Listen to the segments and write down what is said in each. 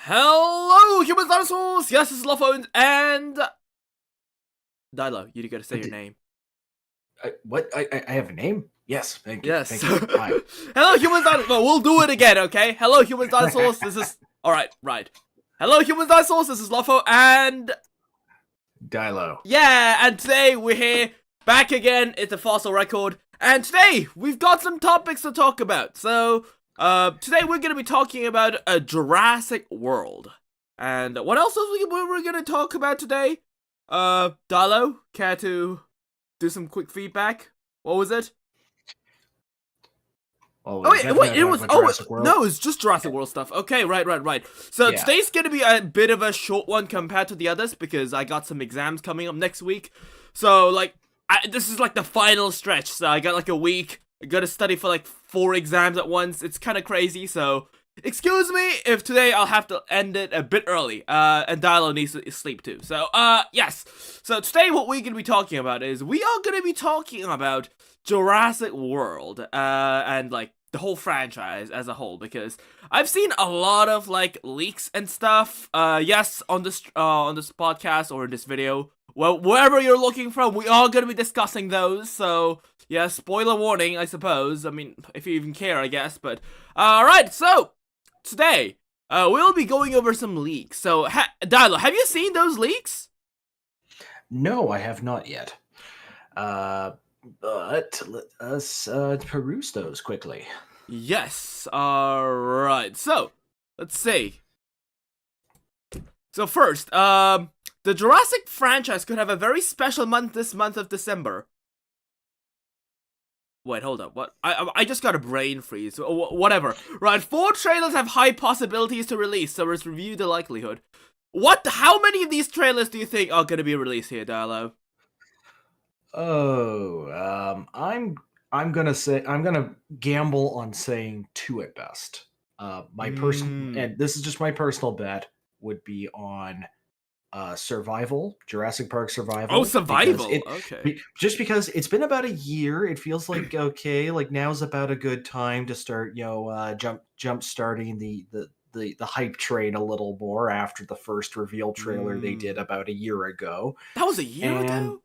Hello, humans, dinosaurs! Yes, this is Lopho and... Dilo, you gotta say your name. What? I have a name? Yes, thank you. Yes. Thank you. Hi. Hello, humans, dinosaurs. No, we'll do it again, okay? Hello, humans, dinosaurs. This is... Alright, right. Hello, humans, dinosaurs. This is Lopho and... Dilo. Yeah, and today we're here, back again. It's a fossil record. And today, we've got some topics to talk about. So... today we're gonna be talking about a Jurassic World. And what else is we're gonna talk about today? Dalo, care to do some quick feedback? What was it? Oh, wait, it was, no, it's just Jurassic World stuff. Okay, right. So Yeah. today's gonna be a bit of a short one compared to the others because I got some exams coming up next week. So, like, this is like the final stretch, so I got like a week. I gotta study for like 4 exams at once. It's kind of crazy, so excuse me if today I'll have to end it a bit early. And Dilo needs to sleep too. So, yes. So today what we're gonna be talking about is we are gonna be talking about Jurassic World, and like the whole franchise as a whole, because I've seen a lot of like leaks and stuff. Yes, on this podcast or in this video. Well, wherever you're looking from, we are gonna be discussing those, so yeah, spoiler warning, I suppose. I mean, if you even care, I guess, but alright, so today, we'll be going over some leaks. So, Dilo, have you seen those leaks? No, I have not yet. But let us peruse those quickly. Yes, alright, so, let's see. So first, the Jurassic franchise could have a very special month this month of December. Wait, hold up, what? I just got a brain freeze, whatever. Right, 4 trailers have high possibilities to release, so let's review the likelihood. How many of these trailers do you think are gonna be released here, Dilo? Oh, I'm gonna gamble on saying 2 at best. My personal, and this is just my personal bet, would be on Jurassic Park Survival. Oh, Survival, okay. Just because it's been about a year, it feels like, okay, like now's about a good time to start, jump starting the hype train a little more after the first reveal trailer they did about a year ago. That was a year ago?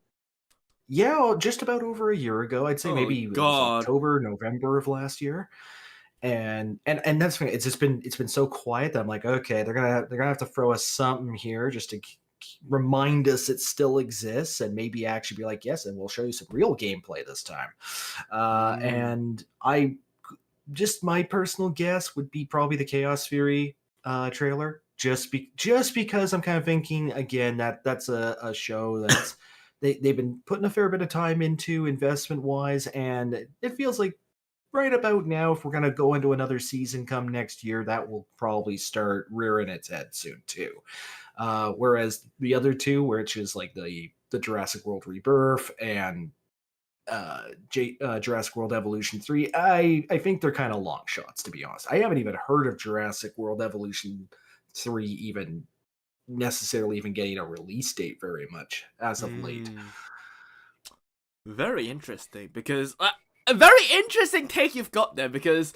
Yeah, just about over a year ago. I'd say maybe it was October, November of last year. And that's funny. It's been so quiet that I'm like, okay, they're gonna have to throw us something here just to remind us it still exists, and maybe actually be like, yes, and we'll show you some real gameplay this time. And my personal guess would be probably the Chaos Fury trailer, just because I'm kind of thinking again that's a show that's they've been putting a fair bit of time into investment wise, and it feels like right about now, if we're going to go into another season come next year, that will probably start rearing its head soon too. Whereas the other two, which is like the Jurassic World Rebirth and Jurassic World Evolution 3, I think they're kind of long shots, to be honest. I haven't even heard of Jurassic World Evolution 3 even necessarily even getting a release date very much as of late. Very interesting, because a very interesting take you've got there, because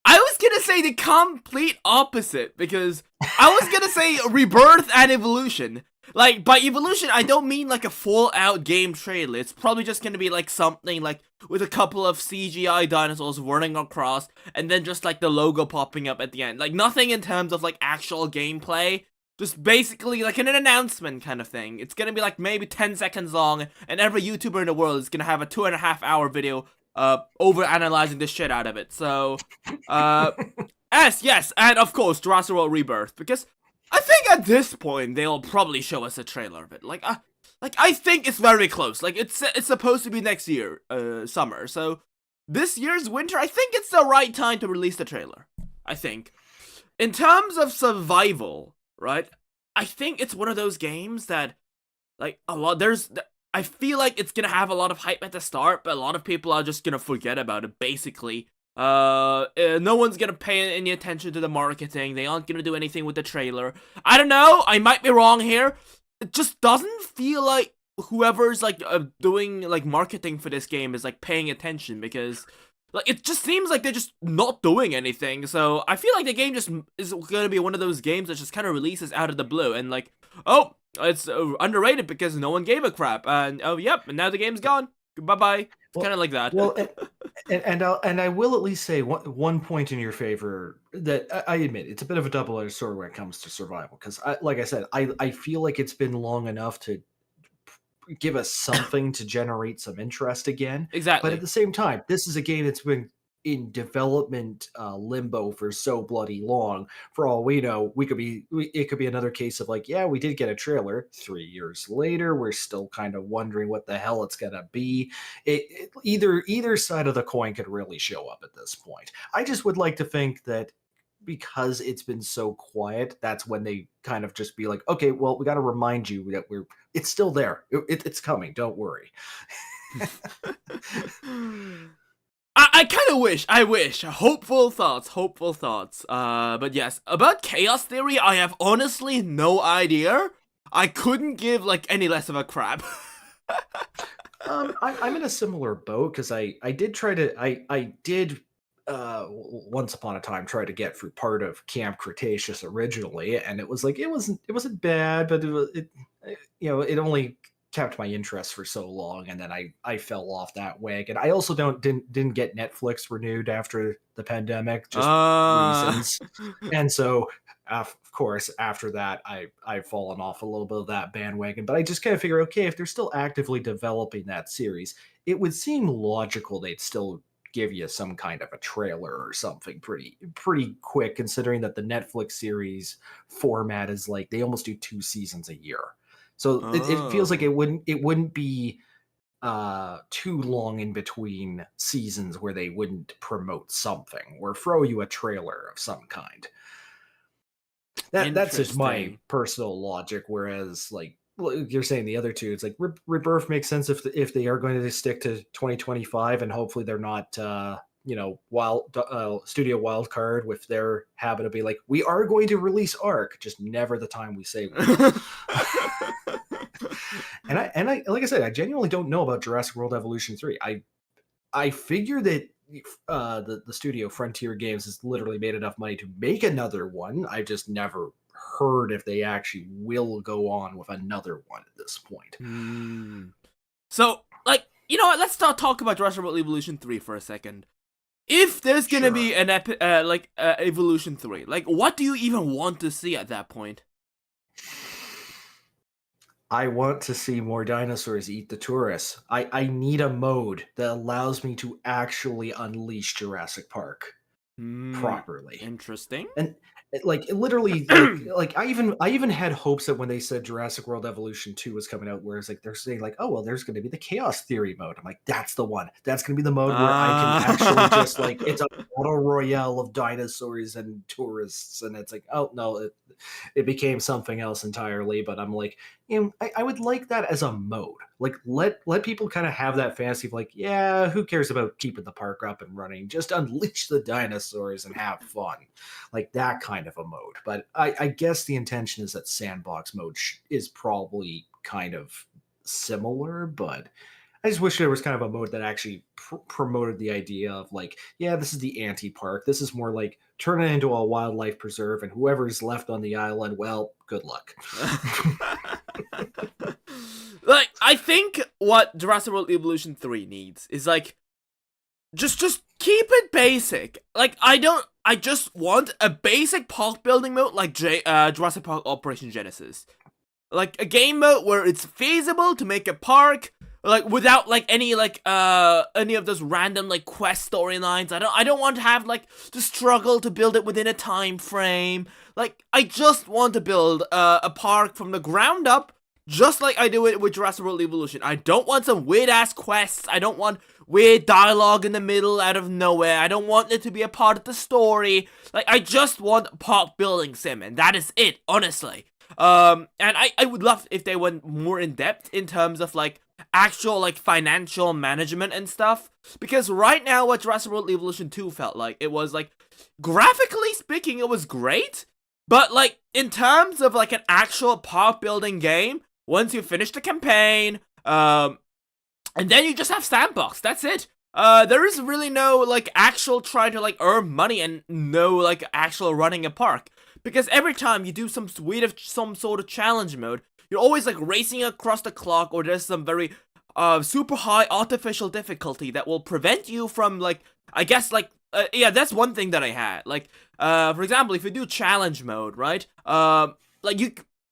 I was gonna say the complete opposite, because I was gonna say Rebirth and Evolution. Like, by Evolution, I don't mean like a full-out game trailer. It's probably just gonna be like something like with a couple of CGI dinosaurs running across, and then just like the logo popping up at the end. Like, nothing in terms of like actual gameplay. Just basically like an announcement kind of thing. It's gonna be like maybe 10 seconds long, and every YouTuber in the world is gonna have a 2.5-hour video over analyzing the shit out of it. So yes, and of course Jurassic World Rebirth, because I think at this point they'll probably show us a trailer of it. Like I think it's very close. Like it's supposed to be next year summer, so this year's winter, I think it's the right time to release the trailer. I think in terms of survival, right, I think it's one of those games that like I feel like it's gonna have a lot of hype at the start, but a lot of people are just gonna forget about it, basically. No one's gonna pay any attention to the marketing. They aren't gonna do anything with the trailer. I don't know, I might be wrong here. It just doesn't feel like whoever's like doing like marketing for this game is like paying attention, because like, it just seems like they're just not doing anything. So I feel like the game just is gonna be one of those games that just kind of releases out of the blue and like, oh, it's underrated because no one gave a crap, and oh yep, and now the game's gone. Bye bye. Well, Kind of like that. well, and I will at least say one point in your favor that I admit it's a bit of a double-edged sword when it comes to survival because, like I said, I feel like it's been long enough to give us something to generate some interest again. Exactly. But at the same time, this is a game that's been in development limbo for so bloody long. For all we know, it could be another case of like, yeah, we did get a trailer. 3 years later, we're still kind of wondering what the hell it's gonna be. Either side of the coin could really show up at this point. I just would like to think that because it's been so quiet, that's when they kind of just be like, okay, well, we got to remind you that it's still there. It's coming. Don't worry. I kind of wish, hopeful thoughts, but yes, about chaos theory, I have honestly no idea. I couldn't give, like, any less of a crap. I'm in a similar boat, because I did try to, I did, once upon a time try to get through part of Camp Cretaceous originally, and it was like, it wasn't bad, but it only kept my interest for so long, and then I fell off that wagon. I also didn't get Netflix renewed after the pandemic, just reasons. And so of course after that I've fallen off a little bit of that bandwagon. But I just kind of figure, okay, if they're still actively developing that series, it would seem logical they'd still give you some kind of a trailer or something pretty quick, considering that the Netflix series format is like they almost do 2 seasons a year. So it feels like it wouldn't be too long in between seasons where they wouldn't promote something or throw you a trailer of some kind. That's just my personal logic. Whereas, like you're saying, the other two, it's like Rebirth makes sense if they are going to stick to 2025, and hopefully they're not studio wildcard with their habit of being like, we are going to release Arc, just never the time we say we will. And I like I said, I genuinely don't know about Jurassic World Evolution 3. I figure that the studio Frontier Games has literally made enough money to make another one. I just never heard if they actually will go on with another one at this point. So, like, you know what? Let's start talking about Jurassic World Evolution 3 for a second. If there's gonna be an Evolution 3, like, what do you even want to see at that point? I want to see more dinosaurs eat the tourists. I need a mode that allows me to actually unleash Jurassic Park properly. Interesting. And like literally, like I even had hopes that when they said Jurassic World Evolution 2 was coming out, where it's like they're saying like, oh well, there's going to be the Chaos Theory mode. I'm like, that's the one. That's going to be the mode where I can actually just like, it's a battle royale of dinosaurs and tourists, and it's like, oh no, it became something else entirely. But I'm like, I would like that as a mode. Like let people kind of have that fantasy of like, yeah, who cares about keeping the park up and running? Just unleash the dinosaurs and have fun, like that kind of a mode. But I guess the intention is that sandbox mode is probably kind of similar, but I just wish there was kind of a mode that actually promoted the idea of like, yeah, this is the anti-park. This is more like turn it into a wildlife preserve, and whoever's left on the island, well, good luck. Like, I think what Jurassic World Evolution 3 needs is like, just keep it basic. Like, I just want a basic park building mode like Jurassic Park Operation Genesis. Like, a game mode where it's feasible to make a park, like, without, like, any of those random, like, quest storylines. I don't want to have, like, to struggle to build it within a time frame. Like, I just want to build a park from the ground up, just like I do it with Jurassic World Evolution. I don't want some weird-ass quests. I don't want weird dialogue in the middle out of nowhere. I don't want it to be a part of the story. Like, I just want park building sim, and that is it, honestly. And I would love if they went more in depth in terms of, like, actual, like, financial management and stuff. Because right now, what Jurassic World Evolution 2 felt like, it was, like, graphically speaking, it was great. But, like, in terms of, like, an actual park building game, once you finish the campaign, and then you just have sandbox, that's it. There is really no, like, actual trying to, like, earn money and no, like, actual running a park. Because every time you do some sort of challenge mode, you're always, like, racing across the clock, or there's some very, super high artificial difficulty that will prevent you from, like, I guess, like, yeah, that's one thing that I had. Like, for example, if you do challenge mode, right? Like,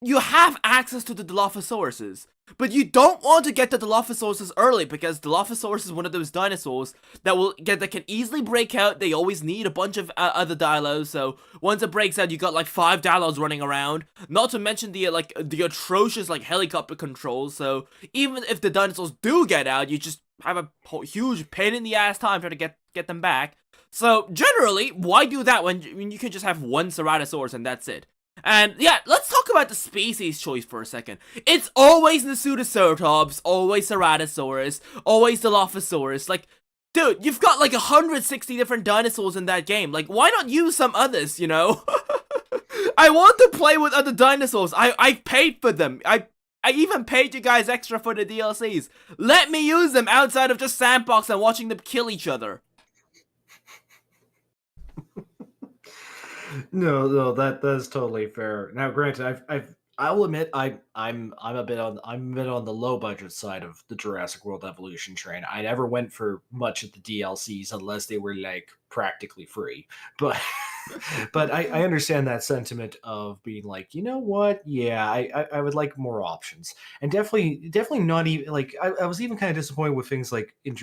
you have access to the Dilophosauruses. But you don't want to get the Dilophosaurus early, because Dilophosaurus is one of those dinosaurs that can easily break out. They always need a bunch of other dilos, so once it breaks out, you got like 5 dilos running around. Not to mention the the atrocious like helicopter controls. So even if the dinosaurs do get out, you just have a huge pain in the ass time trying to get them back. So generally, why do that when you can just have one Ceratosaurus and that's it? And yeah, let's talk about the species choice for a second. It's always Nasutoceratops, always Ceratosaurus, always Dilophosaurus. Like, dude, you've got like 160 different dinosaurs in that game. Like, why not use some others, you know? I want to play with other dinosaurs. I paid for them. I even paid you guys extra for the DLCs. Let me use them outside of just Sandbox and watching them kill each other. No, that's totally fair. Now, granted, I'll admit I'm a bit on the low budget side of the Jurassic World evolution train. I never went for much of the DLCs unless they were like practically free. But but I understand that sentiment of being like, you know what? Yeah, I would like more options. And definitely not even like I was even kind of disappointed with things like in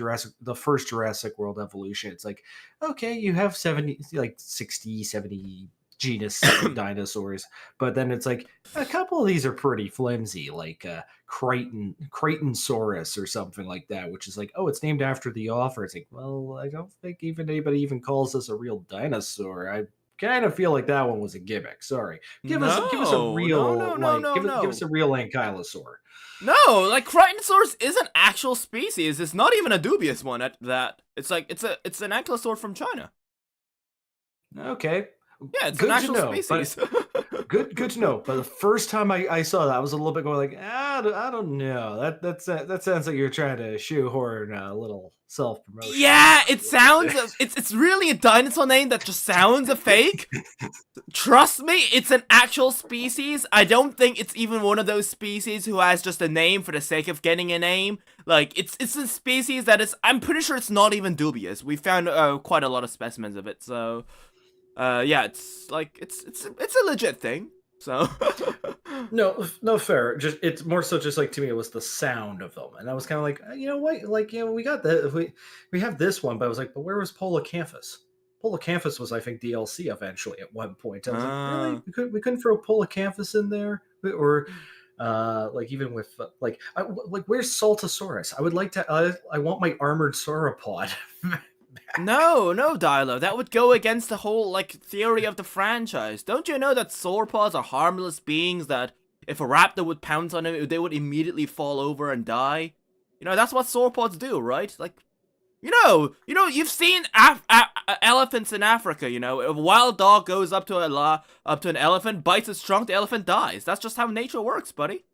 the first Jurassic World evolution. It's like, okay, you have 60, 70 genus dinosaurs, but then it's like a couple of these are pretty flimsy, like Crichtonsaurus or something like that, which is like, oh, it's named after the author. It's like, well, I don't think anybody even calls this a real dinosaur. I kind of feel like that one was a gimmick. Sorry, give us a real give us a real ankylosaur. No, like Crichtonsaurus is an actual species. It's not even a dubious one at that. It's like it's an ankylosaur from China. Okay. Yeah, it's an actual species. Good to know. But the first time I saw that, I was a little bit going like, I don't know. That sounds like you're trying to shoehorn a little self promotion. Yeah, it sounds. It's really a dinosaur name that just sounds a fake. Trust me, it's an actual species. I don't think it's even one of those species who has just a name for the sake of getting a name. Like it's a species that is. I'm pretty sure it's not even dubious. We found quite a lot of specimens of it, so. Yeah, it's like it's a legit thing. So no, fair. Just it's more so just like to me, it was the sound of them, and I was kind of like, you know what, like we got that. We have this one, but I was like, but where was Polacanthus? Polacanthus was, I think, DLC eventually at one point. I was like, really, we couldn't throw Polacanthus in there, or like even with like where's Saltosaurus? I would like to. I want my armored sauropod. No, Dilo. That would go against the whole, like, theory of the franchise. Don't you know that sauropods are harmless beings that if a raptor would pounce on them, they would immediately fall over and die? You know, that's what sauropods do, right? Like, you've seen elephants in Africa, you know? If a wild dog goes up to an elephant, bites its trunk, the elephant dies. That's just how nature works, buddy.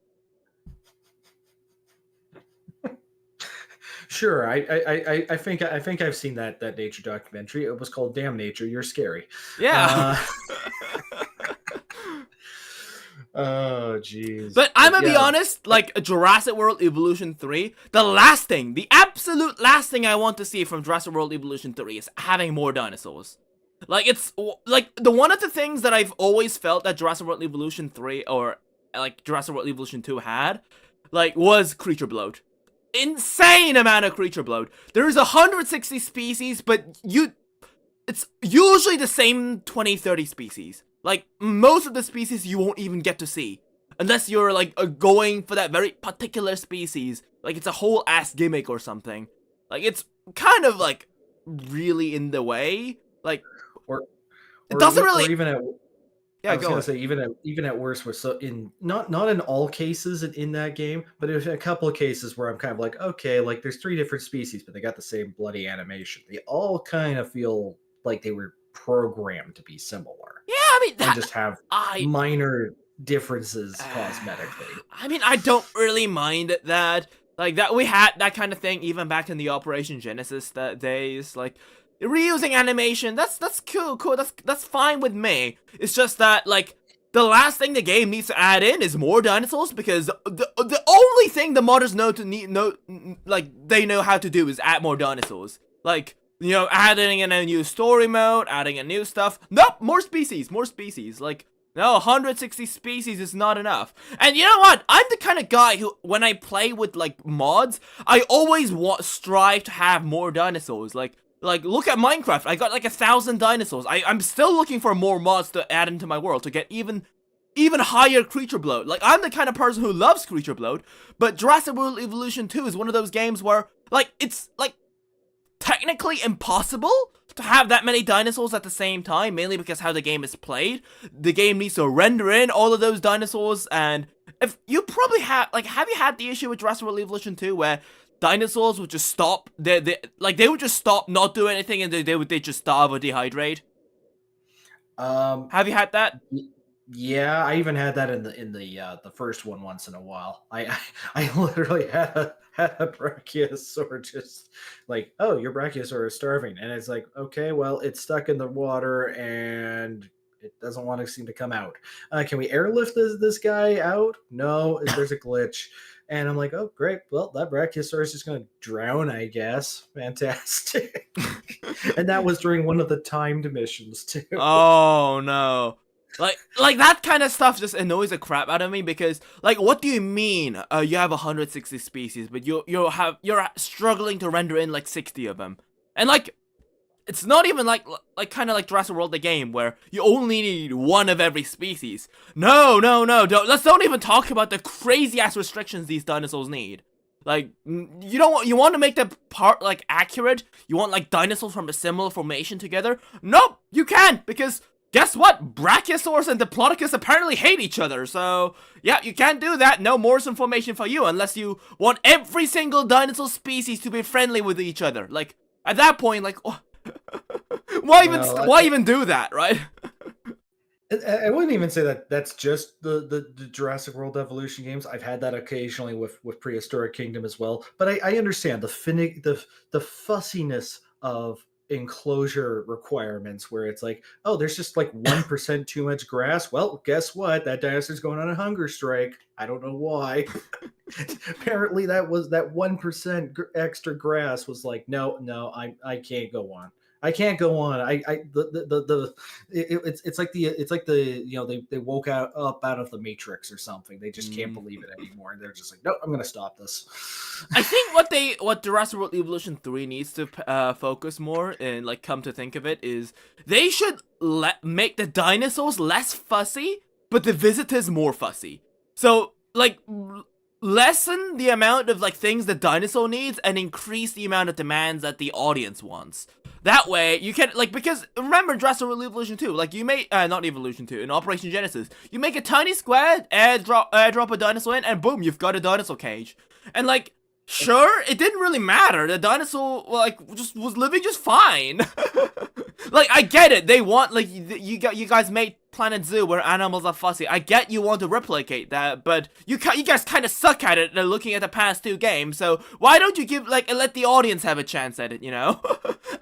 Sure, I think I've seen that nature documentary. It was called "Damn Nature, You're Scary." Yeah. Oh, jeez. But I'm gonna be honest, like Jurassic World Evolution 3, the absolute last thing I want to see from Jurassic World Evolution 3 is having more dinosaurs. Like, it's, like, one of the things that I've always felt that Jurassic World Evolution 3, or, like, Jurassic World Evolution 2 had, like, was creature bloat. Insane amount of creature bloat. There's 160 species, but it's usually the same 20-30 species. Like, most of the species you won't even get to see. Unless you're, like, going for that very particular species. Like, it's a whole ass gimmick or something. Like, it's kind of, like, really in the way. Like, it doesn't really... Or even at... Yeah, I was gonna say even at worst, we're so in not in all cases in that game, but there's a couple of cases where I'm kind of like, okay, like there's 3 different species, but they got the same bloody animation. They all kind of feel like they were programmed to be similar. Yeah, I mean, and just have minor differences cosmetically. I mean, I don't really mind that. Like that, we had that kind of thing even back in the Operation Genesis days. Like reusing animation, that's cool. That's fine with me. It's just that like the last thing the game needs to add in is more dinosaurs, because the only thing the modders they know how to do is add more dinosaurs. Like, you know, adding in a new story mode, adding in new stuff. Nope, more species. Like, no, 160 species is not enough. And you know what? I'm the kind of guy who, when I play with, like, mods, I always strive to have more dinosaurs. Like, look at Minecraft. I got, like, 1,000 dinosaurs. I'm still looking for more mods to add into my world to get even higher creature bloat. Like, I'm the kind of person who loves creature bloat, but Jurassic World Evolution 2 is one of those games where, like, it's, like, technically impossible to have that many dinosaurs at the same time, mainly because how the game is played. The game needs to render in all of those dinosaurs, and if you probably have you had the issue with Jurassic World Evolution 2 where dinosaurs would just stop, they would just stop, not do anything, and they just starve or dehydrate? Have you had that? Yeah, I even had that in the first one once in a while. I literally had a brachiosaur just like, oh, your brachiosaur is starving, and it's like, okay, well, it's stuck in the water and it doesn't want to seem to come out. Can we airlift this guy out? No, there's a glitch. And I'm like, oh, great. Well, that brachiosaur is just going to drown, I guess. Fantastic. And that was during one of the timed missions, too. Oh, no. Like that kind of stuff just annoys the crap out of me, because like, what do you mean you have 160 species but you're struggling to render in like 60 of them? And like, it's not even like kind of like Jurassic World the game where you only need one of every species. No, let's don't even talk about the crazy ass restrictions these dinosaurs need. Like, you want to make the part like accurate? You want like dinosaurs from a similar formation together? Nope, you can't, because guess what? Brachiosaurus and Diplodocus apparently hate each other, so yeah, you can't do that. No Morrison formation for you unless you want every single dinosaur species to be friendly with each other. Like, at that point, like, why even do that, right? I wouldn't even say that that's just the Jurassic World Evolution games. I've had that occasionally with Prehistoric Kingdom as well. But I understand the fussiness of enclosure requirements, where it's like, oh, there's just like 1% too much grass. Well, guess what? That dinosaur's going on a hunger strike. I don't know why. Apparently, that 1% extra grass was like, no, I can't go on. I can't go on. It's like they woke up out of the Matrix or something. They just can't believe it anymore. They're just like, nope, I'm gonna stop this. I think what Jurassic World Evolution 3 needs to focus more, and like, come to think of it, is they should make the dinosaurs less fussy, but the visitors more fussy. So like, lessen the amount of like things the dinosaur needs and increase the amount of demands that the audience wants. That way, you can, like, because remember Jurassic World Evolution 2, like, you make, not Evolution 2, in Operation Genesis, you make a tiny square, airdrop a dinosaur in, and boom, you've got a dinosaur cage. And, like, sure, it didn't really matter, the dinosaur, like, just was living just fine. Like, I get it, they want, like, you guys made Planet Zoo where animals are fussy. I get you want to replicate that, but you guys kind of suck at it looking at the past two games, so why don't you give, like, let the audience have a chance at it, you know?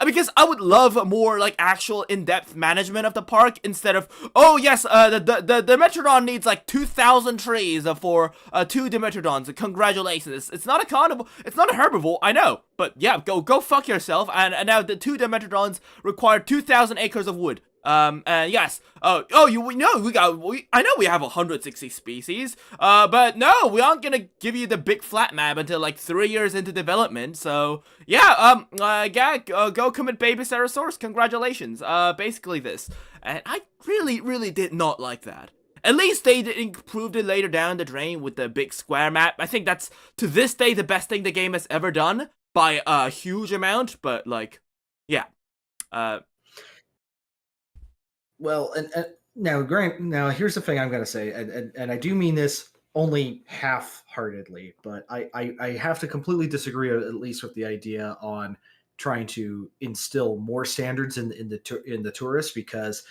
Because I would love more, like, actual in-depth management of the park, instead of, oh yes, the Dimetrodon needs, like, 2,000 trees for 2 Dimetrodons. Congratulations. It's not a carnivore, it's not a herbivore, I know, but yeah, go fuck yourself, and now the 2 Dimetrodons require 2,000 acres of wood. Yes. I know we have 160 species, but no, we aren't gonna give you the big flat map until like 3 years into development, so, yeah, go commit baby Ceratosaurus, congratulations, basically this. And I really did not like that. At least they improved it later down the drain with the big square map. I think that's, to this day, the best thing the game has ever done, by a huge amount, but, like, yeah, Well, and now, Grant. Now, here's the thing I'm going to say, and I do mean this only half-heartedly, but I have to completely disagree, at least with the idea on trying to instill more standards in the tourists, because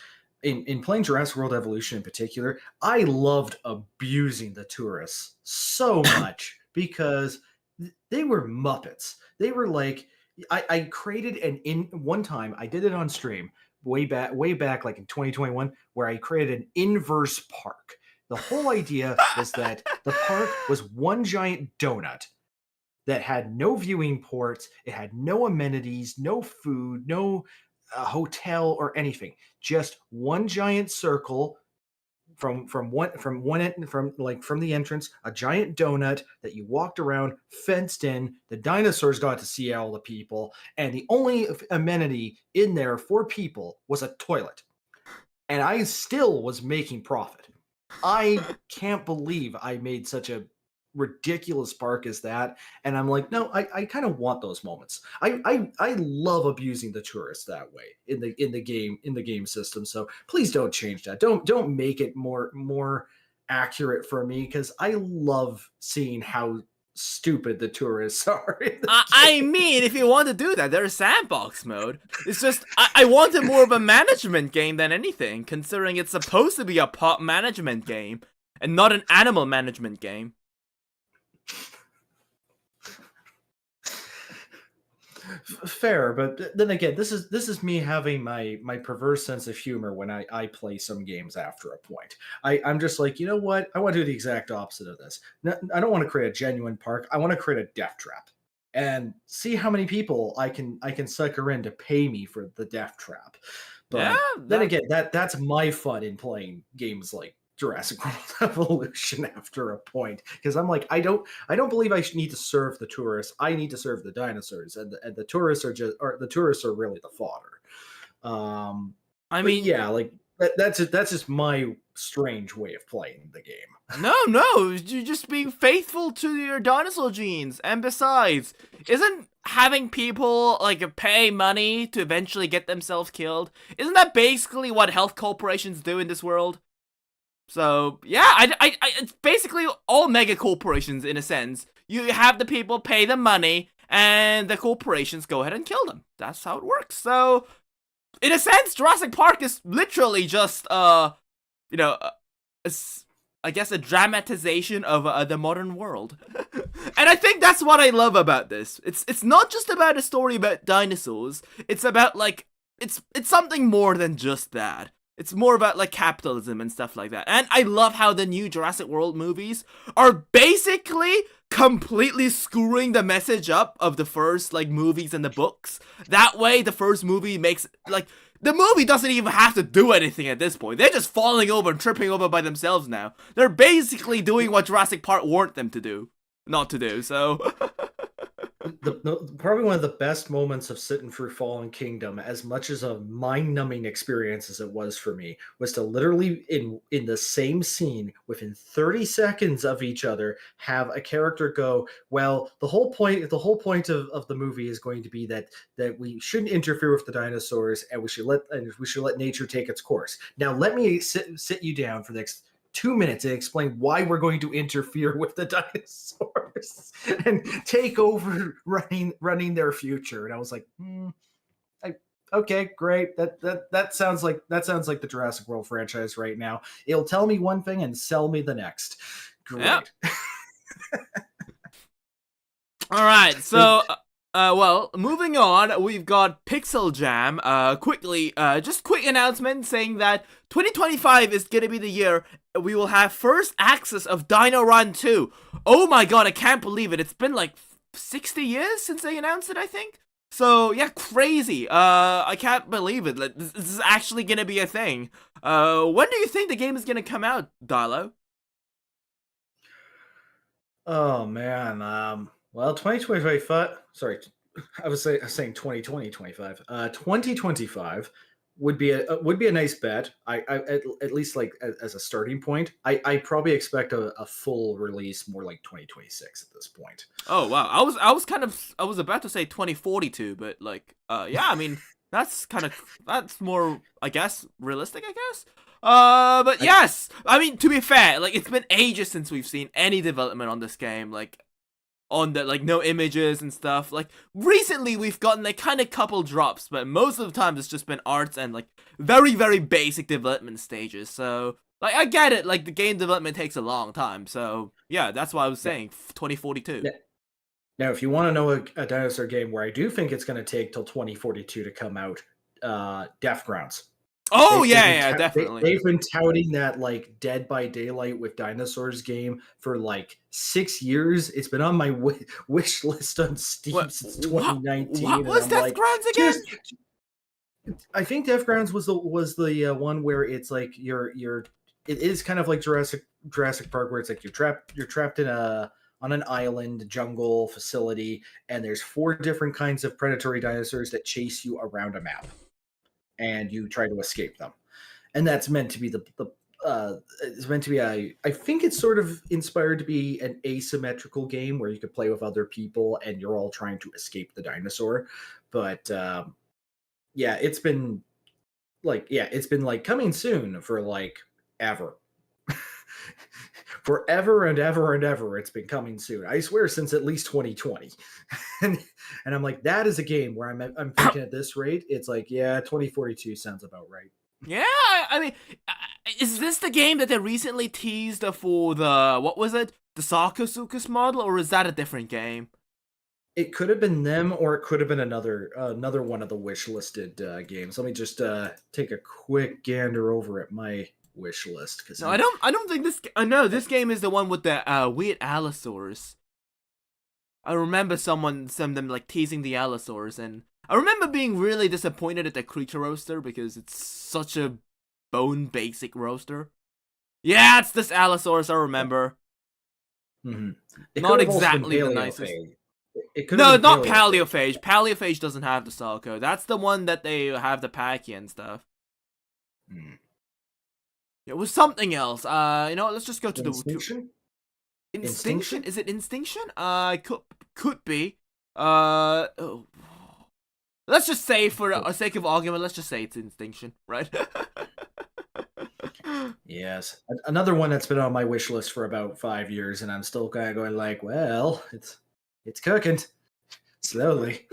in playing Jurassic World Evolution in particular, I loved abusing the tourists so much because they were Muppets. They were like, I created one time I did it on stream way back like in 2021 where I created an inverse park. The whole idea was that the park was one giant donut that had no viewing ports, it had no amenities, no food, no hotel or anything. Just one giant circle from the entrance, a giant donut that you walked around, fenced in. The dinosaurs got to see all the people, and the only amenity in there for people was a toilet. And I still was making profit. I can't believe I made such a ridiculous spark as that. And I'm like, no, I kind of want those moments. I love abusing the tourists that way in the game system. So please don't change that. Don't make it more accurate for me, because I love seeing how stupid the tourists are. I mean, if you want to do that, there's sandbox mode. It's just, I wanted more of a management game than anything, considering it's supposed to be a pop management game, and not an animal management game. Fair, but then again, this is me having my perverse sense of humor when I play some games after a point. I'm just like, you know what? I want to do the exact opposite of this. I don't want to create a genuine park. I want to create a death trap and see how many people I can sucker in to pay me for the death trap. But yeah, then again, that's my fun in playing games like Jurassic World Evolution after a point, because I'm like, I don't believe I need to serve the tourists. I need to serve the dinosaurs, and the tourists the tourists are really the fodder. I mean, yeah, like that's just my strange way of playing the game. No, you're just being faithful to your dinosaur genes. And besides, isn't having people like pay money to eventually get themselves killed, isn't that basically what health corporations do in this world? So yeah, it's basically all mega corporations in a sense. You have the people pay the money, and the corporations go ahead and kill them. That's how it works. So, in a sense, Jurassic Park is literally just I guess a dramatization of the modern world. And I think that's what I love about this. It's not just about a story about dinosaurs. It's about like it's something more than just that. It's more about like capitalism and stuff like that. And I love how the new Jurassic World movies are basically completely screwing the message up of the first like movies and the books. That way the first movie makes like the movie doesn't even have to do anything at this point. They're just falling over and tripping over by themselves now. They're basically doing what Jurassic Park warned them to do. Not to do, so probably one of the best moments of sitting through Fallen Kingdom, as much as a mind-numbing experience as it was for me, was to literally in the same scene within 30 seconds of each other have a character go, well, the whole point of the movie is going to be that we shouldn't interfere with the dinosaurs, and we should let nature take its course. Now let me sit you down for the next 2 minutes and explain why we're going to interfere with the dinosaurs and take over running their future. And I was like, okay, great. That sounds like the Jurassic World franchise right now. It'll tell me one thing and sell me the next. Great. Yep. All right, so well, moving on, we've got Pixel Jam. Just quick announcement saying that 2025 is gonna be the year we will have first access of Dino Run 2. Oh my god, I can't believe it. It's been like 60 years since they announced it, I think. So yeah, crazy. I can't believe it. Like, this is actually gonna be a thing. When do you think the game is gonna come out, Dilo? Oh man, well, 2025. Sorry, I was saying 2025. 2025 would be a nice bet. I at least like as a starting point. I probably expect a full release more like 2026 at this point. Oh wow, I was about to say 2042, but like yeah, I mean that's more, I guess, realistic, I guess. But yes, I mean, to be fair, like it's been ages since we've seen any development on this game, like on the like no images and stuff. Like recently we've gotten like kind of couple drops, but most of the time it's just been arts and like very, very basic development stages. So like I get it, like the game development takes a long time. So yeah, that's why I was saying 2042. Now, if you want to know a dinosaur game where I do think it's going to take till 2042 to come out, Death Grounds. Oh yeah, definitely. They've been touting that like Dead by Daylight with dinosaurs game for like 6 years. It's been on my wish list on Steam since 2019. What was Death Grounds again? I think Death Grounds was the one where it's like it is kind of like Jurassic Park, where it's like you're trapped in on an island jungle facility, and there's 4 different kinds of predatory dinosaurs that chase you around a map, and you try to escape them. And that's meant to be it's meant to be I think it's sort of inspired to be an asymmetrical game where you could play with other people and you're all trying to escape the dinosaur. But yeah, it's been like coming soon for like ever. Forever and ever and ever, it's been coming soon. I swear, since at least 2020. and I'm like, that is a game where I'm thinking at this rate, it's like, yeah, 2042 sounds about right. Yeah, I mean, is this the game that they recently teased for the, what was it? The Sarcosuchus model, or is that a different game? It could have been them, or it could have been another one of the wish listed games. Let me just take a quick gander over at my wish list. No, I don't think this. No, this game is the one with the weird allosaurs. I remember some of them like teasing the allosaurs, and I remember being really disappointed at the creature roaster because it's such a bone basic roaster. Yeah, it's this allosaurus. I remember. Mm-hmm. Not exactly the nicest. No, not paleophage. Paleophage doesn't have the Salco. That's the one that they have the Pachya and stuff. It was something else. You know what? Let's just go to Instinction? the Instinction. Is it Instinction? Could be. Let's just say, for the sake of argument, let's just say it's Instinction, right? Yes, another one that's been on my wish list for about 5 years, and I'm still kind of going like, well, it's cooking slowly.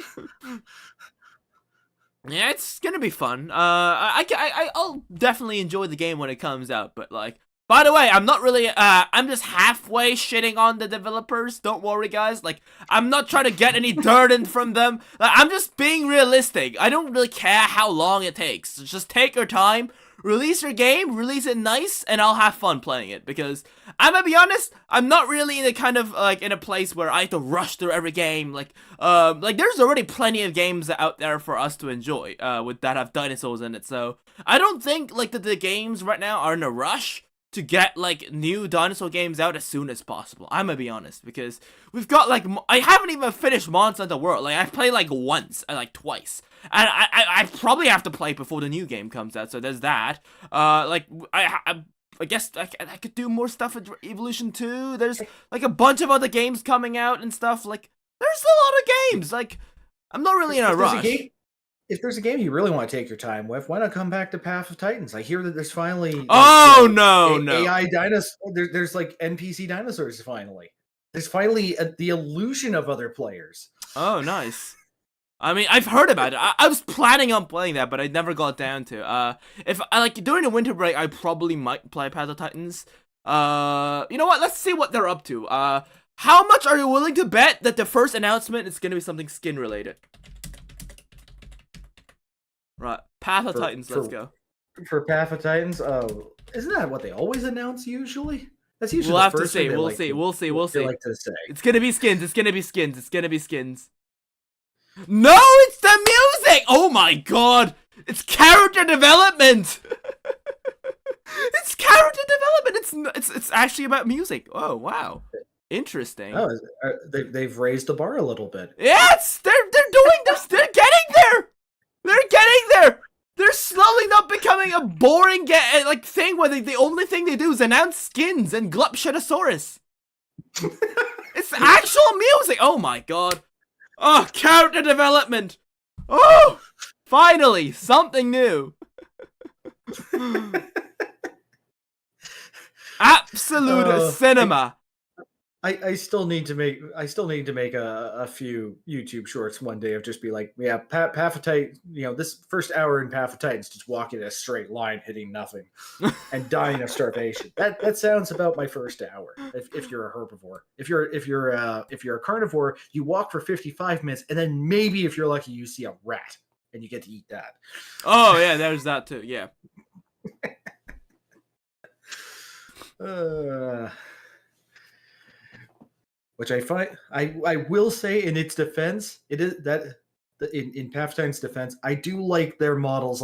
Yeah, it's gonna be fun. I'll definitely enjoy the game when it comes out. But like, by the way, I'm not really. I'm just halfway shitting on the developers. Don't worry, guys. Like, I'm not trying to get any dirt in from them. Like, I'm just being realistic. I don't really care how long it takes. Just take your time. Release your game, release it nice, and I'll have fun playing it, because I'm gonna be honest, I'm not really in a kind of like in a place where I have to rush through every game. Like there's already plenty of games out there for us to enjoy with that have dinosaurs in it. So I don't think like the games right now are in a rush to get like new dinosaur games out as soon as possible. I'm gonna be honest, because we've got like I haven't even finished Monster Hunter World. Like I've played like once, like twice. And I probably have to play before the new game comes out, so there's that. Like, I guess I could do more stuff with Evolution 2. There's, like, a bunch of other games coming out and stuff. Like, there's a lot of games. Like, I'm not really in a rush. If there's a game you really want to take your time with, why not come back to Path of Titans? I hear that there's finally... Like, no. AI dinosaurs. There's, like, NPC dinosaurs, finally. There's finally the illusion of other players. Oh, nice. I mean, I've heard about it. I was planning on playing that, but I never got down to. If I like during the winter break, I probably might play Path of Titans. You know what? Let's see what they're up to. How much are you willing to bet that the first announcement is gonna be something skin related? Right, Path of Titans. Let's go. For Path of Titans, isn't that what they always announce usually? That's usually we'll have to see. We'll see. Like to say. It's gonna be skins. It's gonna be skins. It's gonna be skins. No, it's the music! Oh my god! It's character development! It's character development! It's actually about music. Oh, wow. Interesting. Oh, they've raised the bar a little bit. Yes! They're doing this! They're getting there! They're getting there! They're slowly not becoming a boring like thing where the only thing they do is announce skins and Glupshitosaurus. It's actual music! Oh my god. Oh, character development! Oh! Finally! Something new! Absolute cinema! I still need to make a few YouTube shorts one day of just be like, yeah, Path of Titan, this first hour in Path of Titans, just walking in a straight line, hitting nothing, and dying of starvation. That sounds about my first hour. If you're a herbivore, if you're a carnivore, you walk for 55 minutes, and then maybe if you're lucky, you see a rat and you get to eat that. Oh yeah, there's that too. Yeah. Which I find, I will say in its defense, it is that in Path of Titans' defense, I do like their models.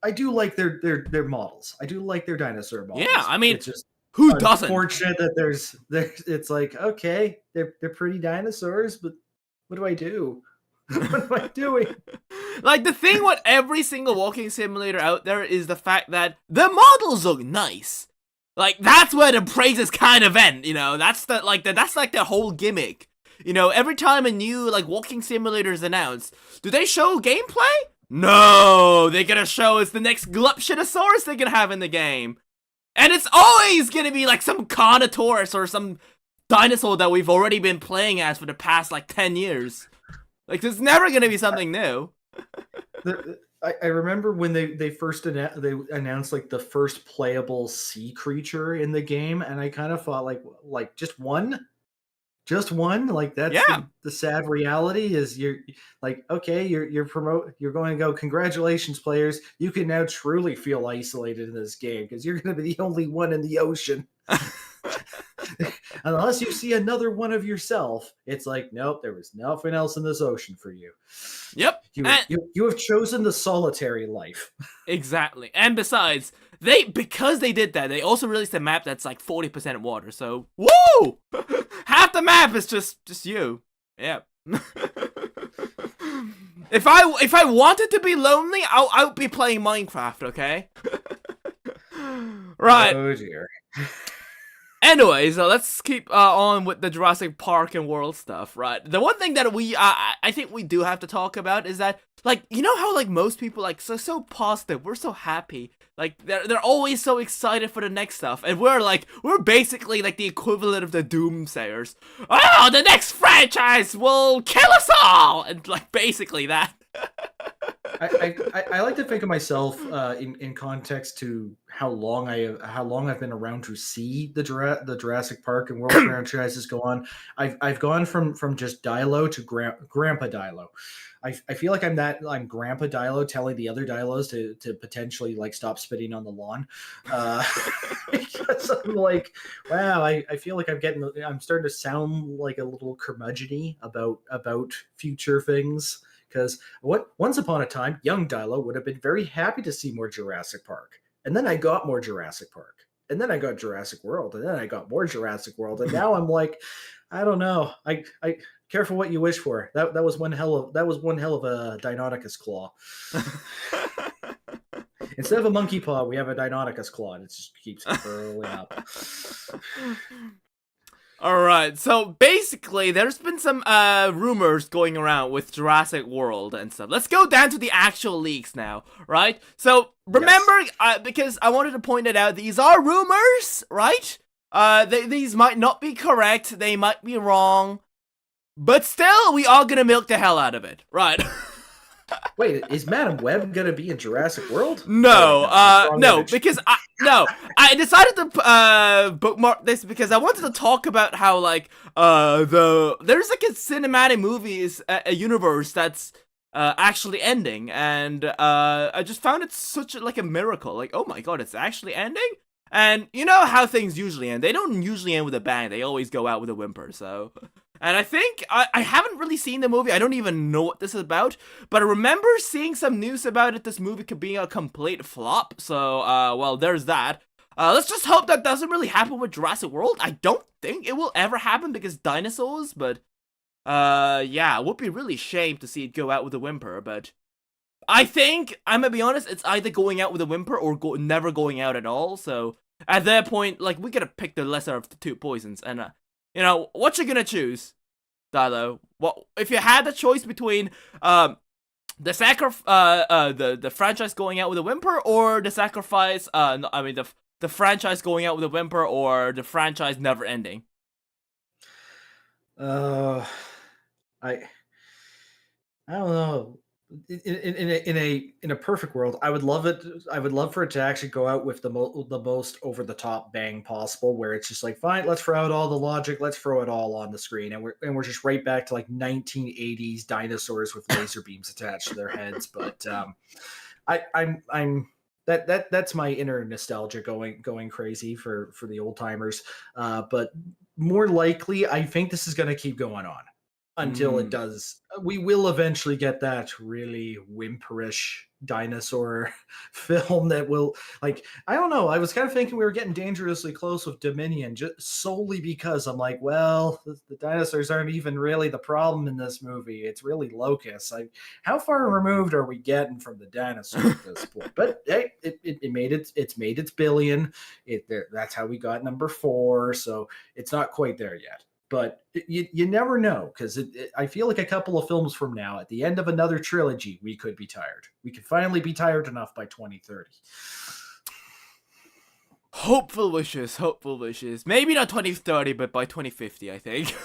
I do like their models. I do like their dinosaur models. Yeah, I mean, it's just who doesn't? Unfortunate that there's it's like, okay, they're pretty dinosaurs, but what do I do? What am I doing? Like, the thing with every single walking simulator out there is the fact that the models look nice. Like, that's where the praises kind of end, that's the whole gimmick. Every time a new, like, walking simulator is announced, do they show gameplay? No, they're gonna show us the next Glupshitosaurus they're gonna have in the game. And it's always gonna be, like, some Carnotaurus or some dinosaur that we've already been playing as for the past, like, 10 years. Like, there's never gonna be something new. I remember when they first announced like the first playable sea creature in the game, and I kind of thought like just one, like that's the sad reality is you're like, okay, you're going to go, congratulations players, you can now truly feel isolated in this game because you're going to be the only one in the ocean. Unless you see another one of yourself, it's like, nope, there was nothing else in this ocean for you. Yep. You have chosen the solitary life. Exactly. And besides, because they did that, they also released a map that's like 40% water. So, woo! Half the map is just you. Yeah. If I wanted to be lonely, I would be playing Minecraft, okay? Right. Oh dear. Anyways, let's keep on with the Jurassic Park and World stuff, right? The one thing that I think we do have to talk about is that, like, how, like, most people, like, so positive, we're so happy, like, they're always so excited for the next stuff, and we're basically, like, the equivalent of the doomsayers. Oh, the next franchise will kill us all! And, like, basically that. I like to think of myself in context to how long I've been around to see the Jurassic Park and World franchises go on. I've gone from just Dilo to Grandpa Dilo. I feel like I'm Grandpa Dilo telling the other Dilos to potentially like stop spitting on the lawn. Because I'm like, wow, I feel like I'm starting to sound like a little curmudgeon-y about future things. Because once upon a time, young Dilo would have been very happy to see more Jurassic Park. And then I got more Jurassic Park. And then I got Jurassic World. And then I got more Jurassic World. And now I'm like, I don't know. I careful what you wish for. That was one hell of a Deinonychus claw. Instead of a monkey paw, we have a Deinonychus claw, and it just keeps curling up. Alright, so basically, there's been some rumors going around with Jurassic World and stuff. Let's go down to the actual leaks now, right? So, remember, because I wanted to point it out, these are rumors, right? These might not be correct, they might be wrong, but still, we are gonna milk the hell out of it, right? Wait, is Madam Web gonna be in Jurassic World? No, because I decided to bookmark this because I wanted to talk about how, like, there's like a cinematic movies a universe that's actually ending, and I just found it such a miracle. Like, oh my god, it's actually ending. And you know how things usually end. They don't usually end with a bang. They always go out with a whimper, so. And I think, I haven't really seen the movie. I don't even know what this is about. But I remember seeing some news about it. This movie could be a complete flop. So, well, there's that. Let's just hope that doesn't really happen with Jurassic World. I don't think it will ever happen because dinosaurs. But, yeah, it would be really shame to see it go out with a whimper. But I think, I'm gonna be honest, it's either going out with a whimper or never going out at all. So, at that point, like, we gotta pick the lesser of the two poisons. And, you know, what you gonna choose, Dilo? What if you had the choice between the franchise going out with a whimper, or the sacrifice? No, I mean the franchise going out with a whimper, or the franchise never ending? Uh, I I don't know. In a perfect world, I would love it. I would love for it to actually go out with the most over the top bang possible, where it's just like, fine, let's throw out all the logic, let's throw it all on the screen, and we're just right back to like 1980s dinosaurs with laser beams attached to their heads. But I'm that's my inner nostalgia going crazy for the old timers. But more likely, I think this is going to keep going on until it Mm. does. We will eventually get that really whimperish dinosaur film that will, like, I don't know. I was kind of thinking we were getting dangerously close with Dominion, just solely because I'm like, well, the dinosaurs aren't even really the problem in this movie. It's really locusts. How far removed are we getting from the dinosaur at this point? But hey, it made it's made its billion. That's how we got number 4. So it's not quite there yet. But you never know, because I feel like a couple of films from now, at the end of another trilogy, we could be tired. We could finally be tired enough by 2030. Hopeful wishes, hopeful wishes. Maybe not 2030, but by 2050, I think.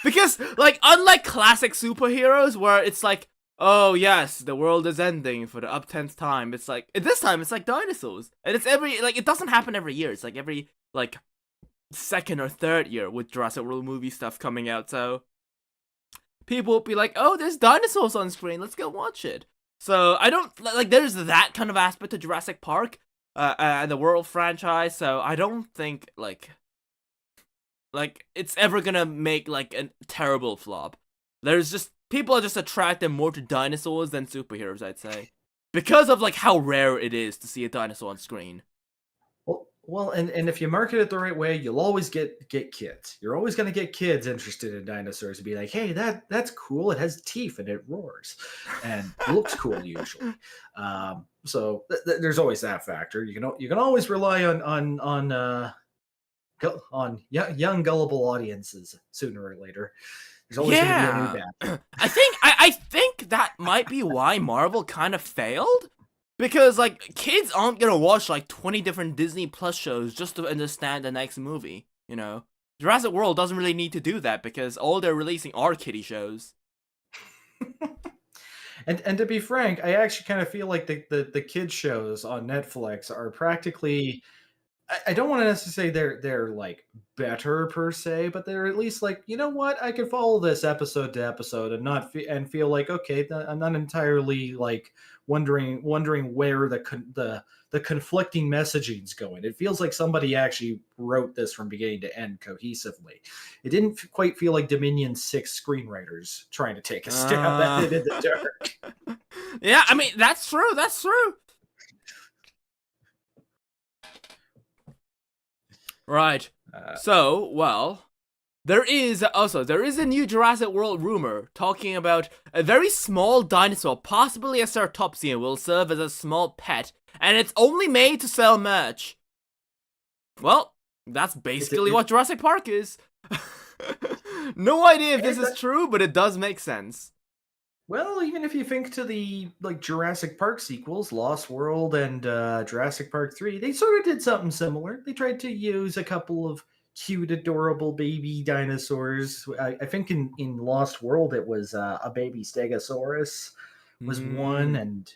Because, like, unlike classic superheroes, where it's like, oh yes, the world is ending for the up-10th time, it's like, this time it's like dinosaurs. And it's it doesn't happen every year. It's like every, like, second or third year with Jurassic World movie stuff coming out, so people will be like, oh, there's dinosaurs on screen, let's go watch it. So I don't, like, there's that kind of aspect to Jurassic Park, and the World franchise, so I don't think, like, it's ever gonna make, like, a terrible flop. There's just, people are just attracted more to dinosaurs than superheroes, I'd say. Because of, like, how rare it is to see a dinosaur on screen. Well, and if you market it the right way, you'll always get kids. You're always going to get kids interested in dinosaurs and be like, "Hey, that's cool. It has teeth and it roars, and looks cool usually." So there's always that factor. You can always rely on young gullible audiences sooner or later. There's always going to be a new batch. I think that might be why Marvel kind of failed. Because, like, kids aren't gonna watch, like, 20 different Disney Plus shows just to understand the next movie, you know? Jurassic World doesn't really need to do that because all they're releasing are kiddie shows. And to be frank, I actually kind of feel like the kids shows on Netflix are practically, I don't want to necessarily say they're like better per se, but they're at least like, you know what, I can follow this episode to episode and not and feel like, okay, I'm not entirely like wondering where the conflicting messaging's going. It feels like somebody actually wrote this from beginning to end cohesively. It didn't quite feel like Dominion 6 screenwriters trying to take a stab at it in the dark. Yeah, I mean, that's true. That's true. Right. So, well, there is a new Jurassic World rumor talking about a very small dinosaur, possibly a Ceratopsian, will serve as a small pet, and it's only made to sell merch. Well, that's basically what Jurassic Park is. No idea if this is true, but it does make sense. Well, even if you think to the like Jurassic Park sequels, Lost World and Jurassic Park 3, they sort of did something similar. They tried to use a couple of cute, adorable baby dinosaurs. I think in Lost World it was a baby Stegosaurus was one, and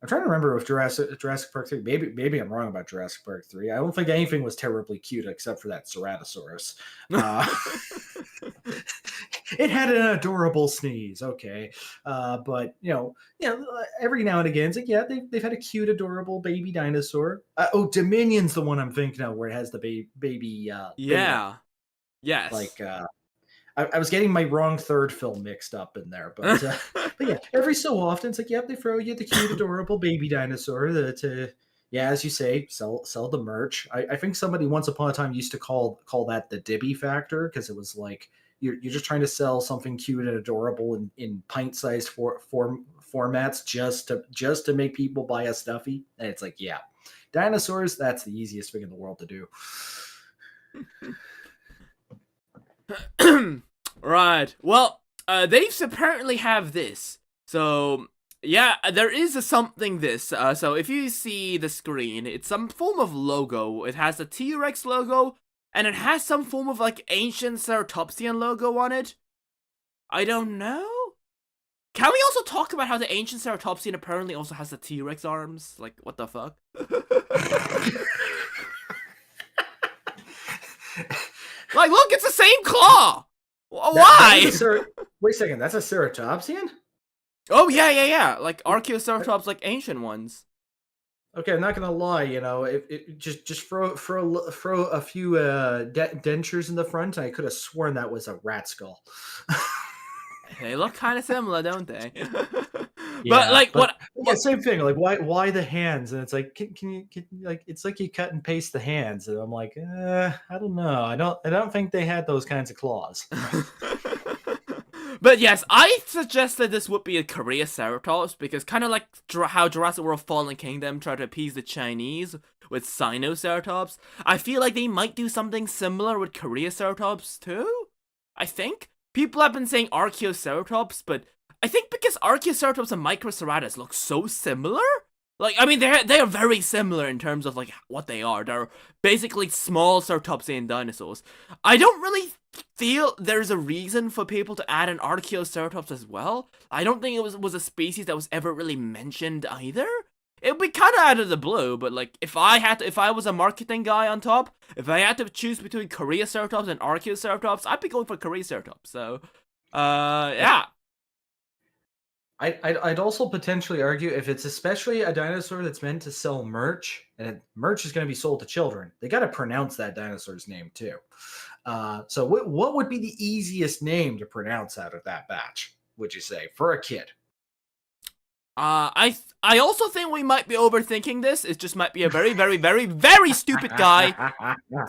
I'm trying to remember if Jurassic Park 3. Maybe I'm wrong about Jurassic Park 3. I don't think anything was terribly cute except for that Ceratosaurus. It had an adorable sneeze, okay, but every now and again, it's like, yeah, they've had a cute, adorable baby dinosaur. Dominion's the one I'm thinking of, where it has the baby. Yeah. Yes. Like, I was getting my wrong third film mixed up in there, but but yeah, every so often it's like, yep, they throw you the cute, adorable baby dinosaur to yeah, as you say, sell the merch. I think somebody once upon a time used to call that the Dibby factor, because it was like, you're just trying to sell something cute and adorable in pint-sized formats just to make people buy a stuffy. And it's like, yeah, dinosaurs, that's the easiest thing in the world to do. Right. Well, they apparently have this. So, yeah, there is something this. So if you see the screen, it's some form of logo. It has a T-Rex logo and it has some form of like ancient ceratopsian logo on it. I don't know. Can we also talk about how the ancient ceratopsian apparently also has the T-Rex arms? Like, what the fuck? Like, look, it's the same claw! Why? Wait a second, that's a ceratopsian? Oh, yeah. Like, Archaeoceratops, like ancient ones. Okay, I'm not gonna lie. You know, just throw a few dentures in the front. I could have sworn that was a rat skull. They look kind of similar, don't they? But what? Yeah, same thing. Like, why the hands? And it's like, can you like? It's like you cut and paste the hands, and I'm like, I don't know. I don't think they had those kinds of claws. But yes, I suggested this would be a Koreaceratops because kind of like how Jurassic World Fallen Kingdom tried to appease the Chinese with Sinoceratops, I feel like they might do something similar with Koreaceratops too. I think people have been saying Archaeoceratops, but I think because Archaeoceratops and Microceratus look so similar, like, I mean, they are very similar in terms of like what they are. They're basically small ceratopsian dinosaurs. I don't really feel there's a reason for people to add an Archaeoceratops as well. I don't think it was a species that was ever really mentioned either. It'd be kind of out of the blue, but like if I was a marketing guy on top, if I had to choose between Koreaceratops and Archaeoceratops, I'd be going for Koreaceratops. So, yeah. I'd also potentially argue if it's especially a dinosaur that's meant to sell merch, and merch is going to be sold to children, they got to pronounce that dinosaur's name too. So what would be the easiest name to pronounce out of that batch, would you say, for a kid? I also think we might be overthinking this. It just might be a very, very, very, very stupid guy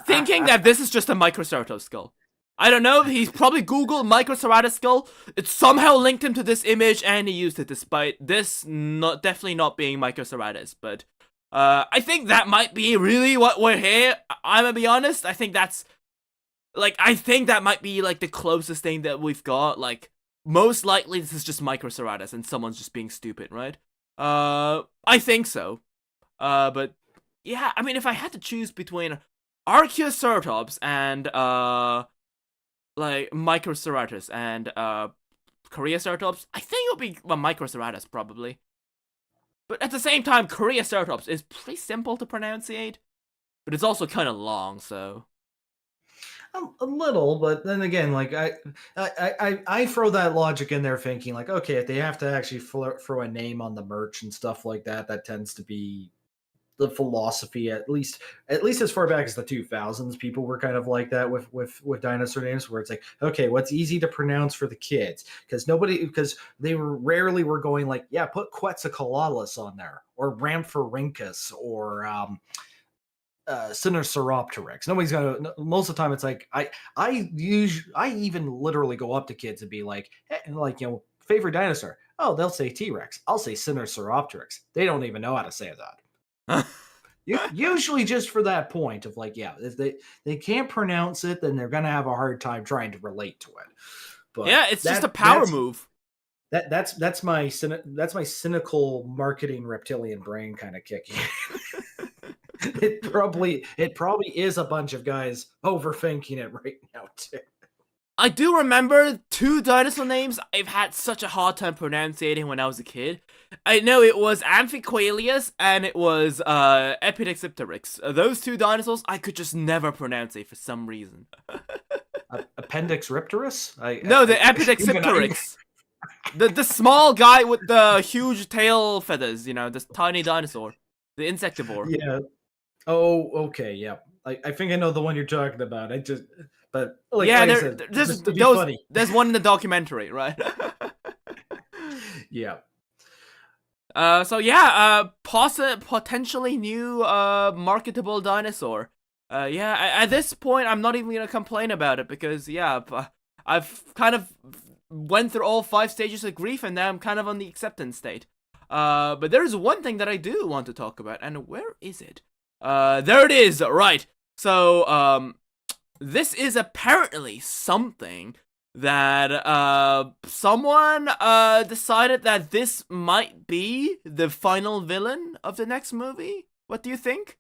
thinking that this is just a Microceratops skull. I don't know, he's probably Googled Microceratus skull, it somehow linked him to this image, and he used it despite this definitely not being Microceratus, but I think that might be really what we're here. I'm gonna be honest, I think that might be like the closest thing that we've got. Like, most likely this is just Microceratus and someone's just being stupid, right? I think so. But yeah, I mean, if I had to choose between Archaeoceratops and like Microceratus and Koreaceratops, I think it'll be Microceratus probably. But at the same time, Koreaceratops is pretty simple to pronunciate, but it's also kind of long, so. A little, but then again, like I throw that logic in there, thinking like, okay, if they have to actually throw a name on the merch and stuff like that, that tends to be the philosophy, at least as far back as the 2000s. People were kind of like that with dinosaur names, where it's like, okay, what's easy to pronounce for the kids, because they rarely were going like, yeah, put Quetzalcoatlus on there, or Ramphorhynchus, or Sinosauropteryx. Nobody's gonna. Most of the time, it's like I even literally go up to kids and be like, hey, and like, you know, favorite dinosaur. Oh, they'll say T-Rex. I'll say Sinosauropteryx. They don't even know how to say that. Usually just for that point of like, yeah, if they can't pronounce it, then they're gonna have a hard time trying to relate to it. But yeah, it's just a power move. That's my cynical marketing reptilian brain kind of kicking. It probably is a bunch of guys overthinking it right now too. I do remember two dinosaur names I've had such a hard time pronouncing when I was a kid. I know it was Amphiqualius and it was Epidexipteryx. Those two dinosaurs I could just never pronounce it for some reason. Appendix Riptorus? No, the Epidexipteryx. The small guy with the huge tail feathers, you know, this tiny dinosaur. The insectivore. Yeah. Oh, okay, yeah. I think I know the one you're talking about. But like, yeah, like there's one in the documentary, right? Yeah. So yeah, potentially new marketable dinosaur. Yeah, at this point I'm not even gonna complain about it, because yeah, I've kind of went through all 5 stages of grief and now I'm kind of on the acceptance state. But there's one thing that I do want to talk about, and where is it? There it is, right. So, this is apparently something that, someone, decided that this might be the final villain of the next movie. What do you think?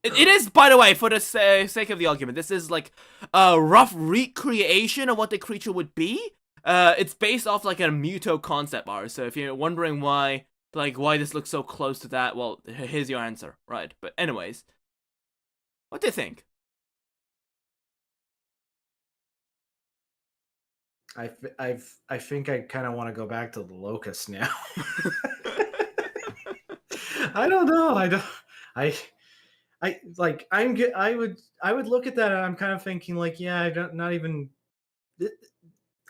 It is, by the way, for the sake of the argument, this is like a rough recreation of what the creature would be. It's based off like a Muto concept art. So if you're wondering why this looks so close to that, well, here's your answer, right? But anyways, what do you think? I think I kind of want to go back to the locust now. I don't know. I like I'm good. I would look at that and I'm kind of thinking like, yeah, I don't not even.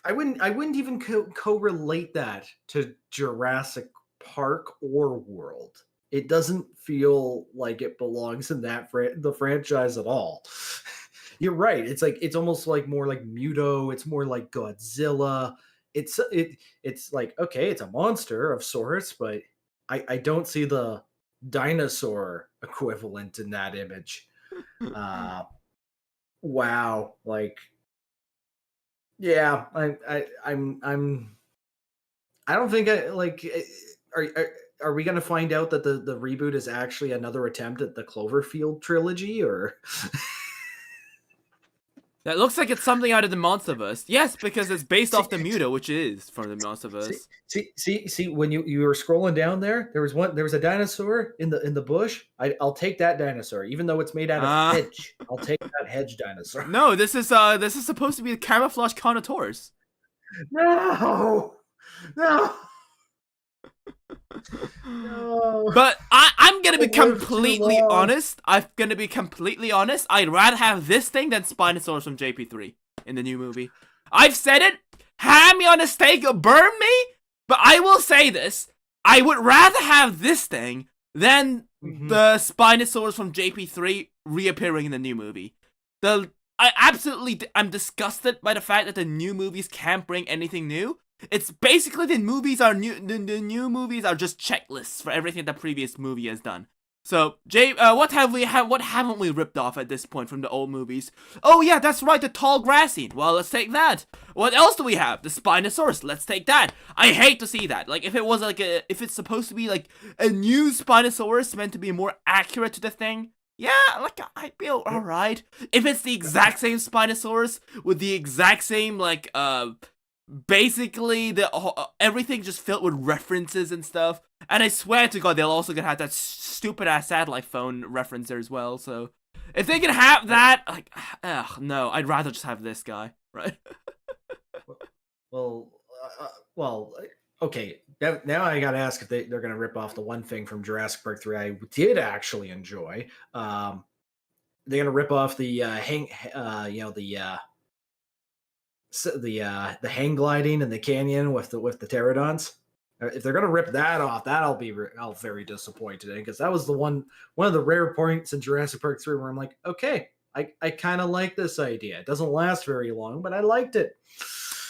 I wouldn't even correlate that to Jurassic Park or World. It doesn't feel like it belongs in the franchise at all. You're right. It's almost like more like Muto. It's more like Godzilla. It's like, okay, it's a monster of sorts, but I don't see the dinosaur equivalent in that image. Wow, like, yeah, I don't think I like. Are we gonna find out that the reboot is actually another attempt at the Cloverfield trilogy, or? That looks like it's something out of the Monsterverse. Yes, because it's based off the Muto, which is from the Monsterverse. See. When you were scrolling down there was a dinosaur in the bush. I'll take that dinosaur, even though it's made out of hedge. I'll take that hedge dinosaur. No, this is supposed to be the camouflage Carnotaurus. No. But I'm gonna be completely honest. I'd rather have this thing than Spinosaurus from JP3 in the new movie. I've said it. Have me on a stake or burn me. But I will say this. I would rather have this thing than the Spinosaurus from JP3 reappearing in the new movie. I'm disgusted by the fact that the new movies can't bring anything new. It's basically the new movies are just checklists for everything the previous movie has done. So, what haven't we ripped off at this point from the old movies? Oh yeah, that's right, the tall grass scene. Well, let's take that. What else do we have? The Spinosaurus. Let's take that. I hate to see that. Like, if it was if it's supposed to be like a new Spinosaurus meant to be more accurate to the thing, yeah, like, I'd be alright. If it's the exact same Spinosaurus with the exact same basically everything just filled with references and stuff, and I swear to God they'll also gonna have that stupid ass satellite phone reference there as well. So if they can have that, like, no, I'd rather just have this guy, right? well, okay. Now I gotta ask if they're gonna rip off the one thing from Jurassic Park 3 I did actually enjoy. They're gonna rip off the the hang gliding in the canyon with the pterodons. If they're gonna rip that off, I'll very disappointed, because that was one of the rare points in Jurassic Park 3 where I'm like, okay, I kind of like this idea. It doesn't last very long, but I liked it.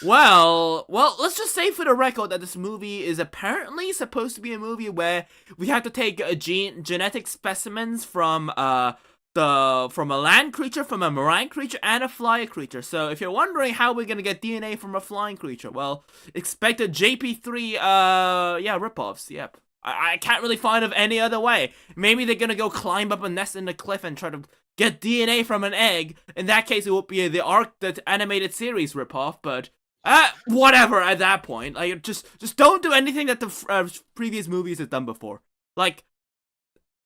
Well, let's just say for the record that this movie is apparently supposed to be a movie where we have to take genetic specimens from a land creature, from a marine creature, and a flyer creature. So if you're wondering how we're gonna get DNA from a flying creature, well, expect a JP3 ripoffs. Yep. I can't really find of any other way. Maybe they're gonna go climb up a nest in the cliff and try to get DNA from an egg. In that case, it would be the Ark, the animated series ripoff, but whatever at that point. Like, just don't do anything that the previous movies have done before. Like,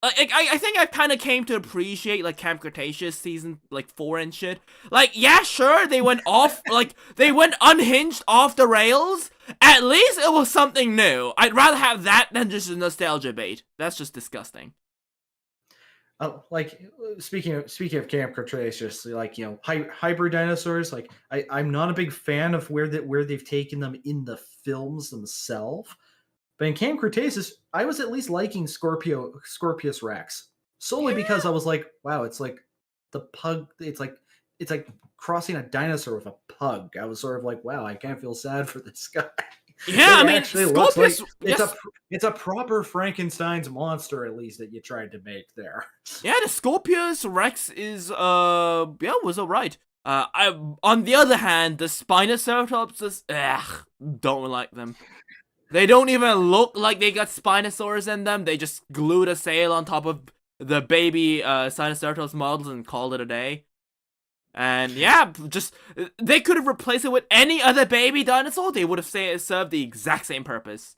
I think I kind of came to appreciate, like, Camp Cretaceous season, like, 4 and shit. Like, yeah, sure, they went off, like, they went unhinged off the rails. At least it was something new. I'd rather have that than just a nostalgia bait. That's just disgusting. Like, speaking of Camp Cretaceous, like, hybrid dinosaurs, like, I'm not a big fan of where they've taken them in the films themselves. But in Camp Cretaceous, I was at least liking Scorpius Rex, solely because I was like, wow, it's like the pug. It's like crossing a dinosaur with a pug. I was sort of like, wow, I can't feel sad for this guy. Yeah, I mean, Scorpius, it's a proper Frankenstein's monster, at least, that you tried to make there. Yeah, the Scorpius Rex is was alright. On the other hand, the Spinoceratops, don't like them. They don't even look like they got Spinosaurs in them. They just glued a sail on top of the baby Sinoceratops models and called it a day. And yeah, just they could have replaced it with any other baby dinosaur. They would have served the exact same purpose.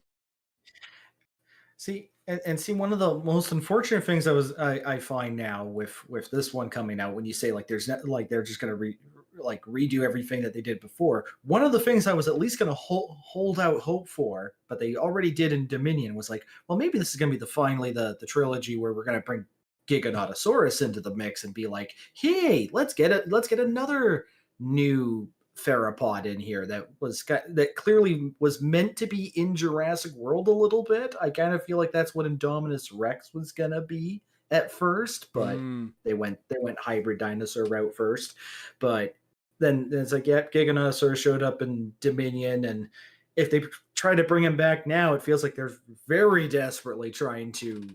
See, and see, one of the most unfortunate things I find now with this one coming out, when you say like there's not, like they're just gonna redo everything that they did before. One of the things I was at least gonna hold out hope for, but they already did in Dominion, was like, well, maybe this is gonna be finally the trilogy where we're gonna bring Giganotosaurus into the mix and be like, hey, let's get another new theropod in here that clearly was meant to be in Jurassic World a little bit. I kind of feel like that's what Indominus Rex was gonna be at first, but they went hybrid dinosaur route first. But then it's like, yeah, Giganotosaurus showed up in Dominion, and if they try to bring him back now, it feels like they're very desperately trying to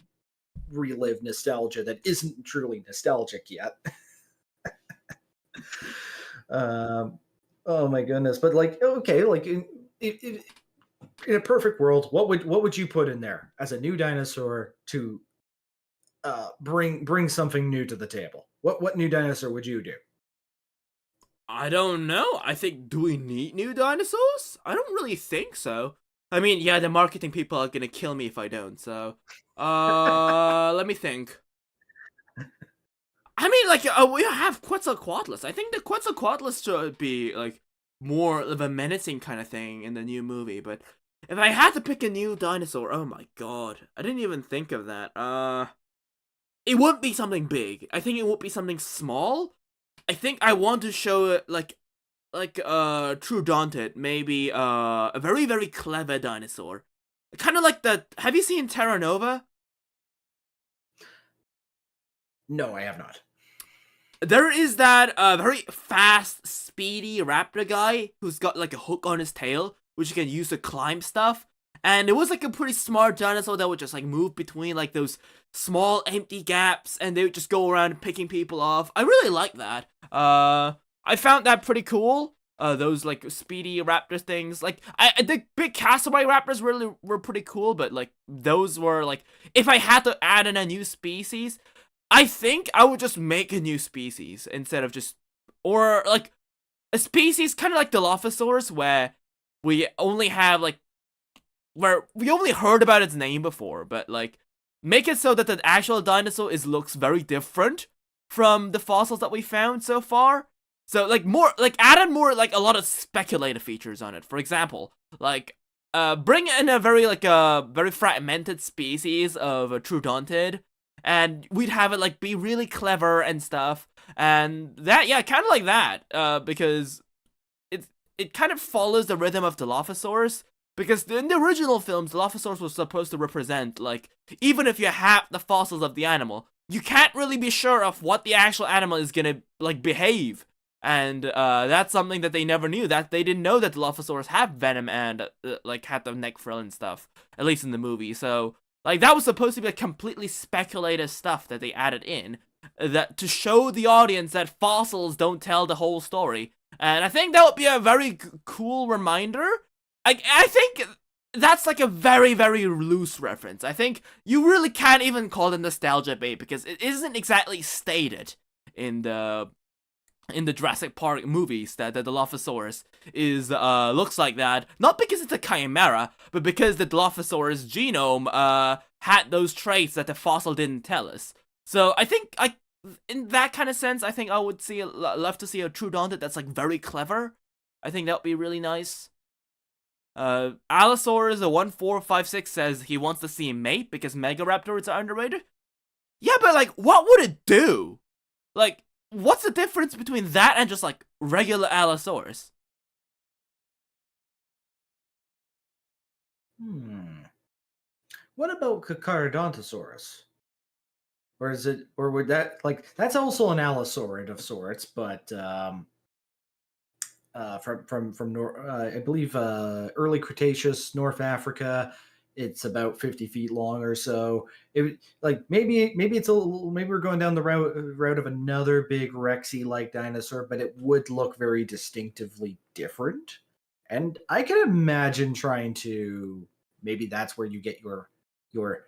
relive nostalgia that isn't truly nostalgic yet. Oh my goodness! But like, okay, like in a perfect world, what would you put in there as a new dinosaur to bring something new to the table? What new dinosaur would you do? I don't know. I think, do we need new dinosaurs? I don't really think so. I mean, yeah, the marketing people are gonna kill me if I don't. So, let me think. I mean, like, we have Quetzalcoatlus. I think the Quetzalcoatlus should be, like, more of a menacing kind of thing in the new movie. But if I had to pick a new dinosaur, oh my god. I didn't even think of that. It wouldn't be something big. I think it would be something small. I think I want to show it, like, Troodonted. Maybe, a very, very clever dinosaur. Kind of like the... Have you seen Terra Nova? No, I have not. There is that very fast, speedy raptor guy who's got like a hook on his tail, which you can use to climb stuff. And it was like a pretty smart dinosaur that would just like move between like those small empty gaps, and they would just go around picking people off. I really like that. I found that pretty cool. Those like speedy raptor things. Like the big cassowary raptors really were pretty cool, but like those were like, if I had to add in a new species, I think I would just make a new species instead of just, or like a species kind of like Dilophosaurus, where we only have like, where we only heard about its name before, but like make it so that the actual dinosaur looks very different from the fossils that we found so far. So like more, like add in more, like a lot of speculative features on it. For example, like bring in a very very fragmented species of a Troodontid, and we'd have it like be really clever and stuff, and that, yeah, kind of like that, because it kind of follows the rhythm of Dilophosaurus, because in the original films, Dilophosaurus was supposed to represent, like, even if you have the fossils of the animal, you can't really be sure of what the actual animal is gonna, like, behave, and that's something that they never knew, that they didn't know that Dilophosaurus have venom and, like, had the neck frill and stuff, at least in the movie, so... Like, that was supposed to be a completely speculative stuff that they added in, that to show the audience that fossils don't tell the whole story. And I think that would be a very cool reminder. I think that's like a very, very loose reference. I think you really can't even call it nostalgia bait, because it isn't exactly stated in the Jurassic Park movies that the Dilophosaurus looks like that, not because it's a chimera, but because the Dilophosaurus genome had those traits that the fossil didn't tell us. So I think in that kind of sense, I think I would love to see a Troodontid that's like very clever. I think that would be really nice. Allosaurus 1456 says he wants to see a mate because Megaraptors are underrated. Yeah, but like, what would it do? Like, what's the difference between that and just, like, regular Allosaurus? What about Carcharodontosaurus? Or is it, or would that, like, that's also an allosaurid of sorts, but I believe early Cretaceous, North Africa. It's about 50 feet long or so. It like maybe it's a little, maybe we're going down the route of another big Rexy like dinosaur, but it would look very distinctively different. And I can imagine trying to, maybe that's where you get your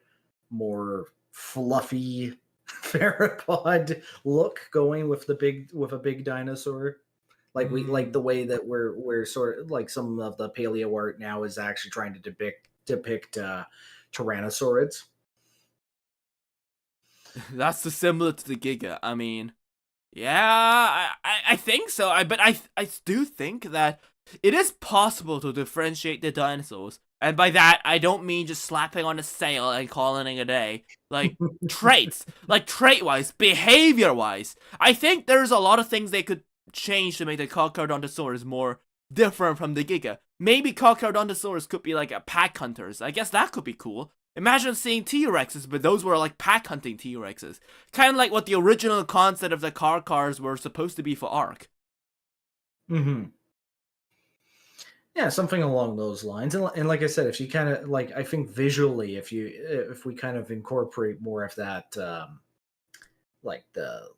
more fluffy theropod look going with a big dinosaur. Like we like the way that we're sort of like some of the paleo art now is actually trying to depict tyrannosaurids. That's the similar to the Giga. I mean, yeah, I think so. But I do think that it is possible to differentiate the dinosaurs. And by that, I don't mean just slapping on a sail and calling it a day. Like, traits. Like, trait-wise, behavior-wise. I think there's a lot of things they could change to make the Carcharodontosaurus more different from the Giga. Maybe Carcharodontosaurus could be like a pack hunters. I guess that could be cool. Imagine seeing T-Rexes, but those were like pack hunting T-Rexes. Kind of like what the original concept of the car cars were supposed to be for Ark. Mm-hmm. Yeah, something along those lines. And like I said, if you kind of like, I think visually, if we kind of incorporate more of that, like the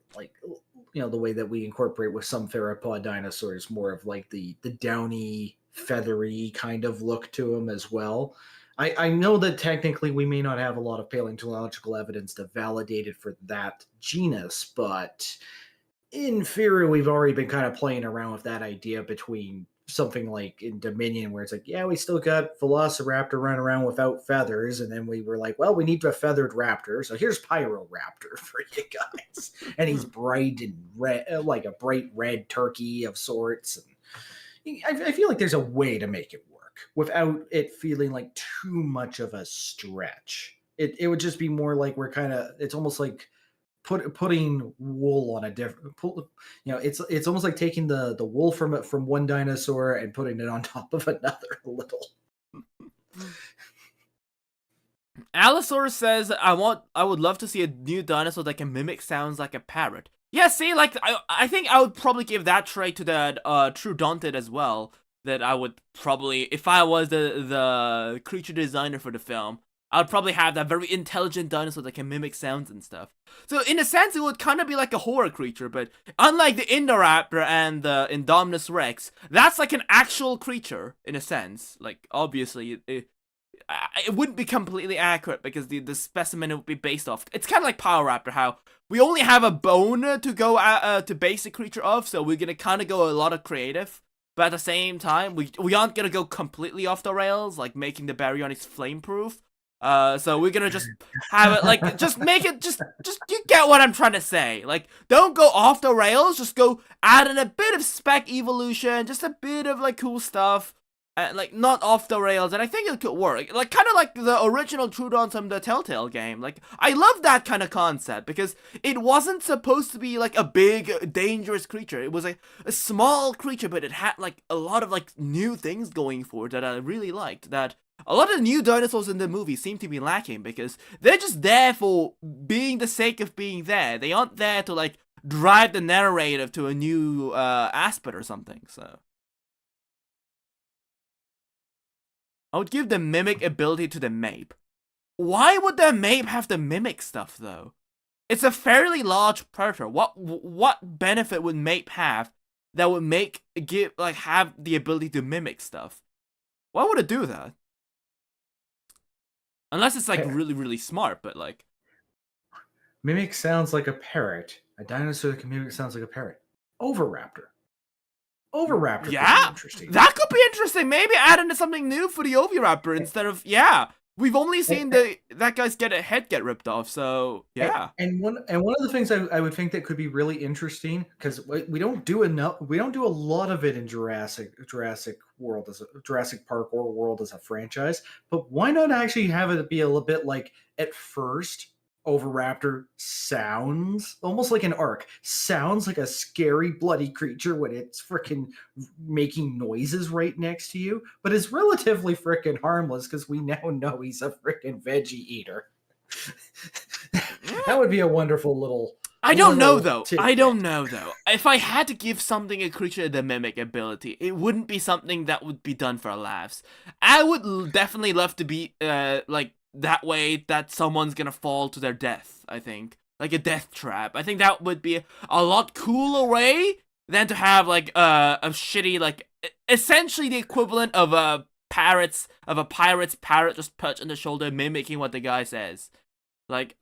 way that we incorporate with some theropod dinosaurs, more of like the downy, feathery kind of look to them as well. I know that technically we may not have a lot of paleontological evidence to validate it for that genus, but in theory, we've already been kind of playing around with that idea between something like in Dominion, where it's like, yeah, we still got Velociraptor running around without feathers, and then we were like, well, we need a feathered raptor, so here's Pyroraptor for you guys, and he's bright and red, like a bright red turkey of sorts. And I feel like there's a way to make it work without it feeling like too much of a stretch. It would just be more like we're kind of, it's almost like putting wool on a different, it's almost like taking the wool from one dinosaur and putting it on top of another a little. Allosaurus says, I would love to see a new dinosaur that can mimic sounds like a parrot. Yeah, see, like, I think I would probably give that trait to that Troodontid as well. That I would probably, if I was the creature designer for the film, I would probably have that very intelligent dinosaur that can mimic sounds and stuff. So in a sense, it would kind of be like a horror creature, but unlike the Indoraptor and the Indominus Rex, that's like an actual creature, in a sense. Like, obviously, it wouldn't be completely accurate because the specimen would be based off. It's kind of like Power Raptor, how we only have a bone to go to base a creature of, so we're gonna kind of go a lot of creative. But at the same time, we aren't gonna go completely off the rails, like making the Baryonyx flame-proof. So we're gonna just have it, like, just make it, just you get what I'm trying to say. Like, don't go off the rails, just go add in a bit of spec evolution, just a bit of, like, cool stuff. Like, not off the rails, and I think it could work. Like, kind of like the original Troodons from the Telltale game. Like, I love that kind of concept, because it wasn't supposed to be, like, a big, dangerous creature. It was a small creature, but it had, like, a lot of, like, new things going for it that I really liked. That a lot of the new dinosaurs in the movie seem to be lacking, because they're just there for being the sake of being there. They aren't there to, like, drive the narrative to a new aspect or something, so. I would give the mimic ability to the Mape. Why would the Mape have to mimic stuff, though? It's a fairly large predator. What benefit would Mape have that would have the ability to mimic stuff? Why would it do that? Unless it's, like, really, really smart, but, like... Mimic sounds like a parrot. A dinosaur that can mimic sounds like a parrot. Oviraptor. Oviraptor yeah, could be interesting. That could be interesting. Maybe add into something new for the Oviraptor instead of, yeah. We've only seen that guy's head get ripped off, so yeah. And one of the things I would think that could be really interesting, because we don't do a lot of it in Jurassic World Jurassic Park or World as a franchise. But why not actually have it be a little bit like, at first, Oviraptor sounds almost like an Ark. Sounds like a scary, bloody creature when it's freaking making noises right next to you, but is relatively freaking harmless because we now know he's a freaking veggie eater. That would be a wonderful little. I don't know though. If I had to give something a creature the mimic ability, it wouldn't be something that would be done for laughs. I would definitely love to be like, that way that someone's gonna fall to their death, I think. Like a death trap. I think that would be a lot cooler way than to have, like, a shitty, like, essentially the equivalent of a pirate's parrot just perched on the shoulder mimicking what the guy says. Like,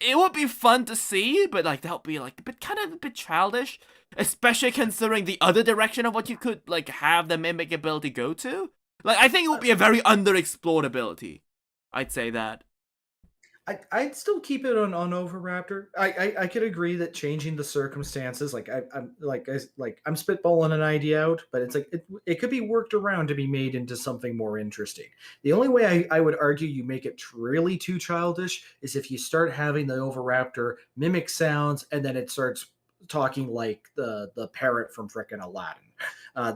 it would be fun to see, but like that would be like a bit childish, especially considering the other direction of what you could like have the mimic ability go to. Like I think it would be a very underexplored ability. I'd say that. I'd still keep it on Overraptor. I could agree that changing the circumstances, like I'm spitballing an idea out, but it's like it could be worked around to be made into something more interesting. The only way I would argue you make it really too childish is if you start having the Overraptor mimic sounds and then it starts talking like the parrot from frickin' Aladdin.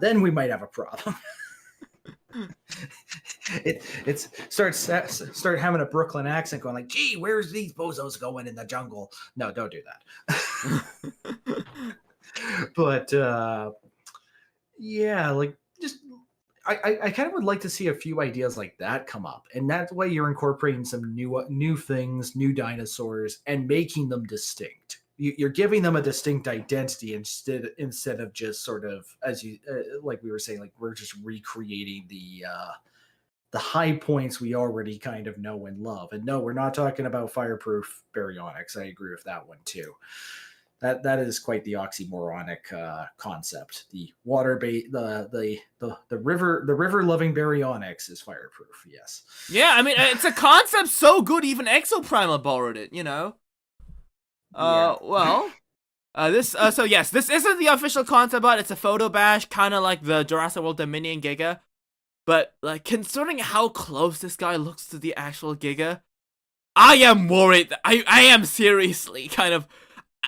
Then we might have a problem. It's start having a Brooklyn accent going like, gee, where's these bozos going in the jungle? No, don't do that. But yeah, like just I kind of would like to see a few ideas like that come up, and that's why you're incorporating some new things, new dinosaurs, and making them distinct. You're giving them a distinct identity instead of just sort of, as you like we were saying, like we're just recreating the high points we already kind of know and love. And no, we're not talking about fireproof baryonyx. I agree with that one too. That is quite the oxymoronic concept. The river loving baryonyx is fireproof. Yes. Yeah, I mean it's a concept so good even Exoprimal borrowed it. You know. Well, so yes, this isn't the official concept art. It's a photo bash, kind of like the Jurassic World Dominion Giga. But, like, considering how close this guy looks to the actual Giga, I am worried. I am seriously kind of,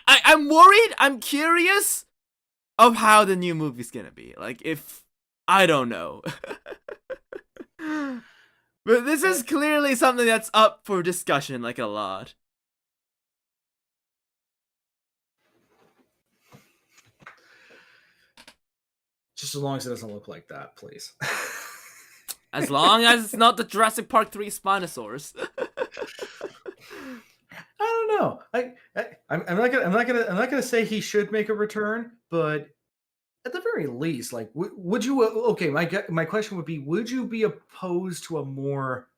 I'm worried, I'm curious of how the new movie's gonna be. Like, I don't know. But this is clearly something that's up for discussion, like, a lot. Just as long as it doesn't look like that, please. As long as it's not the Jurassic Park 3 Spinosaurs. I don't know. I'm not gonna say he should make a return, but at the very least, like, would you? Okay, my question would be: would you be opposed to a more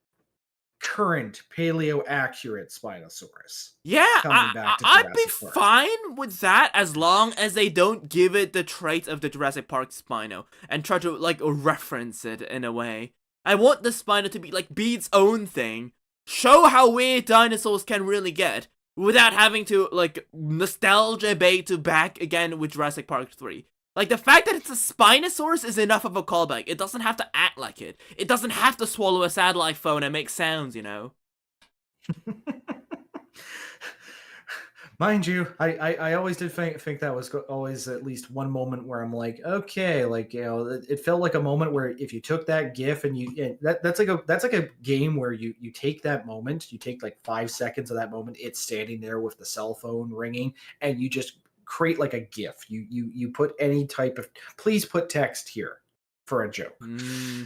current paleo accurate Spinosaurus? Yeah, I'd be fine with that as long as they don't give it the traits of the Jurassic Park Spino and try to like reference it in a way. I want the Spino to be its own thing, show how weird dinosaurs can really get without having to like nostalgia bait to back again with Jurassic Park 3. Like, the fact that it's a Spinosaurus is enough of a callback. It doesn't have to act like it. It doesn't have to swallow a satellite phone and make sounds, you know? Mind you, I always did think that was always at least one moment where I'm like, okay, like, you know, it felt like a moment where if you took that GIF and that's like a game where you take that moment, you take like 5 seconds of that moment, it's standing there with the cell phone ringing, and you just create like a GIF. You put any type of, please put text here for a joke.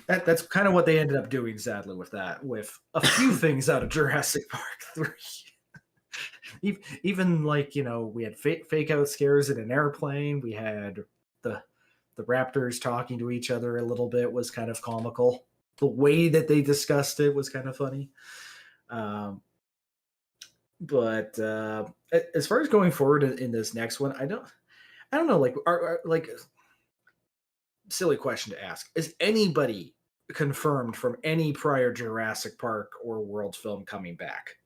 That's kind of what they ended up doing, sadly, with a few things out of Jurassic Park 3. Even like, you know, we had fake out scares in an airplane. We had the raptors talking to each other a little bit was kind of comical. The way that they discussed it was kind of funny. But as far as going forward in this next one, I don't know. Like, like, silly question to ask: is anybody confirmed from any prior Jurassic Park or World film coming back?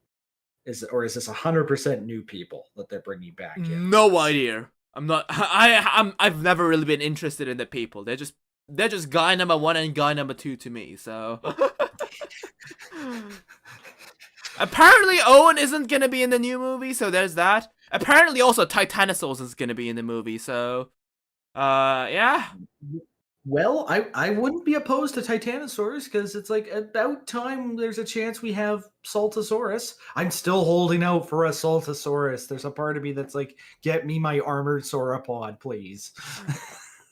Is this 100% new people that they're bringing back in? No idea. I'm not. I've never really been interested in the people. They're just guy number 1 and guy number 2 to me. So. Apparently Owen isn't gonna be in the new movie, so there's that. Apparently also Titanosaurs is gonna be in the movie, so yeah. Well, I wouldn't be opposed to Titanosaurs because it's like about time there's a chance we have Saltosaurus. I'm still holding out for a Saltosaurus. There's a part of me that's like, get me my armored sauropod, please.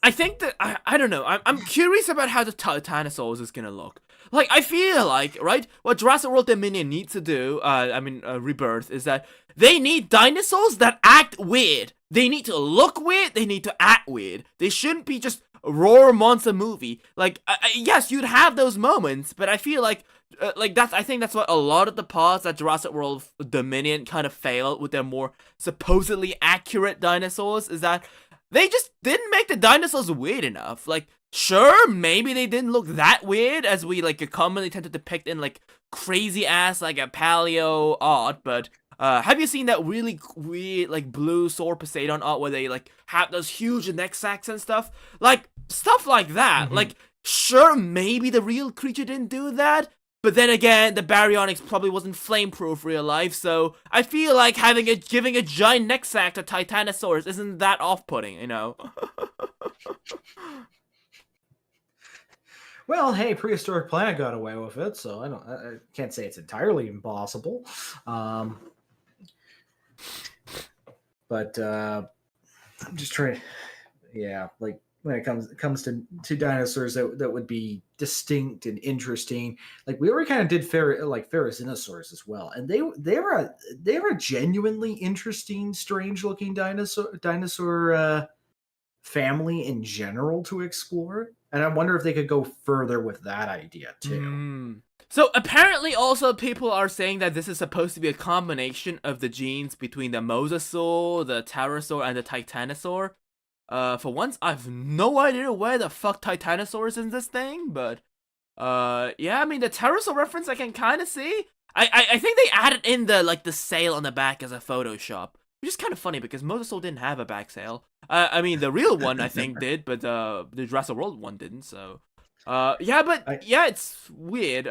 I think that I don't know. I'm curious about how the Titanosaurs is gonna look. Like, I feel like, right, what Jurassic World Dominion needs to do, Rebirth, is that they need dinosaurs that act weird. They need to look weird, they need to act weird. They shouldn't be just roar monster movie. Like, yes, you'd have those moments, but I feel like I think that's what a lot of the parts at Jurassic World Dominion kind of failed with their more supposedly accurate dinosaurs, is that they just didn't make the dinosaurs weird enough. Like, sure, maybe they didn't look that weird as we like commonly tend to depict in like crazy ass like a paleo art, but have you seen that really weird like blue Saur Poseidon art where they like have those huge neck sacks and stuff? Like stuff like that. Like sure, maybe the real creature didn't do that, but then again, the baryonyx probably wasn't flameproof real life, so I feel like giving a giant neck sack to Titanosaurus isn't that off-putting, you know? Well, hey, Prehistoric Planet got away with it, so I can't say it's entirely impossible. But I'm just trying. Yeah, like when it comes to dinosaurs that would be distinct and interesting. Like we already kind of did Ferrocinosaurs as well, and they were a genuinely interesting, strange looking dinosaur family in general to explore. And I wonder if they could go further with that idea too. So apparently also people are saying that this is supposed to be a combination of the genes between the mosasaur, the pterosaur, and the titanosaur. For once, I've no idea where the fuck Titanosaur is in this thing, but yeah, I mean the pterosaur reference I can kind of see. I think they added in the sail on the back as a Photoshop, which is kind of funny because mosasaur didn't have a back sail. I mean the real one I think did, but the Jurassic World one didn't. So yeah, but yeah, it's weird.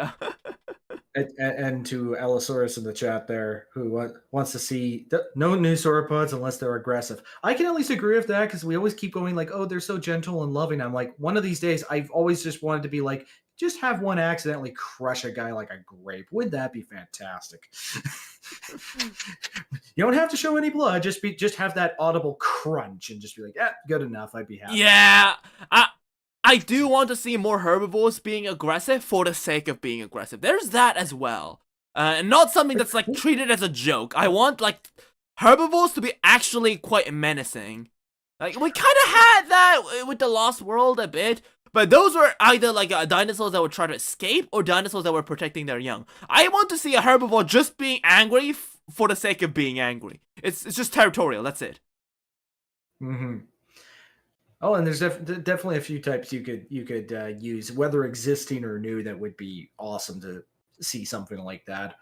And to Allosaurus in the chat there, who wants to see no new sauropods unless they're aggressive. I can at least agree with that because we always keep going like, oh, they're so gentle and loving. I'm like, one of these days, I've always just wanted to be like, just have one accidentally crush a guy like a grape. Would that be fantastic? You don't have to show any blood. Just have that audible crunch and just be like, good enough. I'd be happy. Yeah, I do want to see more herbivores being aggressive for the sake of being aggressive. There's that as well. And not something that's like treated as a joke. I want like herbivores to be actually quite menacing. Like we kind of had that with the Lost World a bit, but those were either like dinosaurs that would try to escape or dinosaurs that were protecting their young. I want to see a herbivore just being angry for the sake of being angry. It's just territorial. That's it. Oh, and there's definitely a few types you could use, whether existing or new. That would be awesome to see something like that.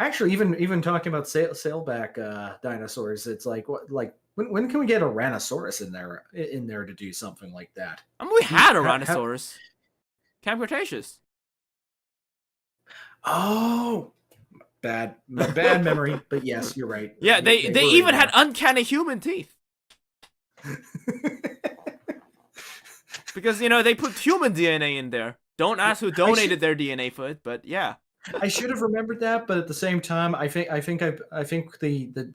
Actually, even talking about sailback dinosaurs, it's like when can we get a Rhinoceros in there to do something like that? I mean, we had a Rhinoceros, Camp Cretaceous. Oh, bad memory, but yes, you're right. Yeah, they even had uncanny human teeth. Because, you know, they put human DNA in there. Don't ask who donated their DNA for it, but yeah. I should have remembered that, but at the same time, I think the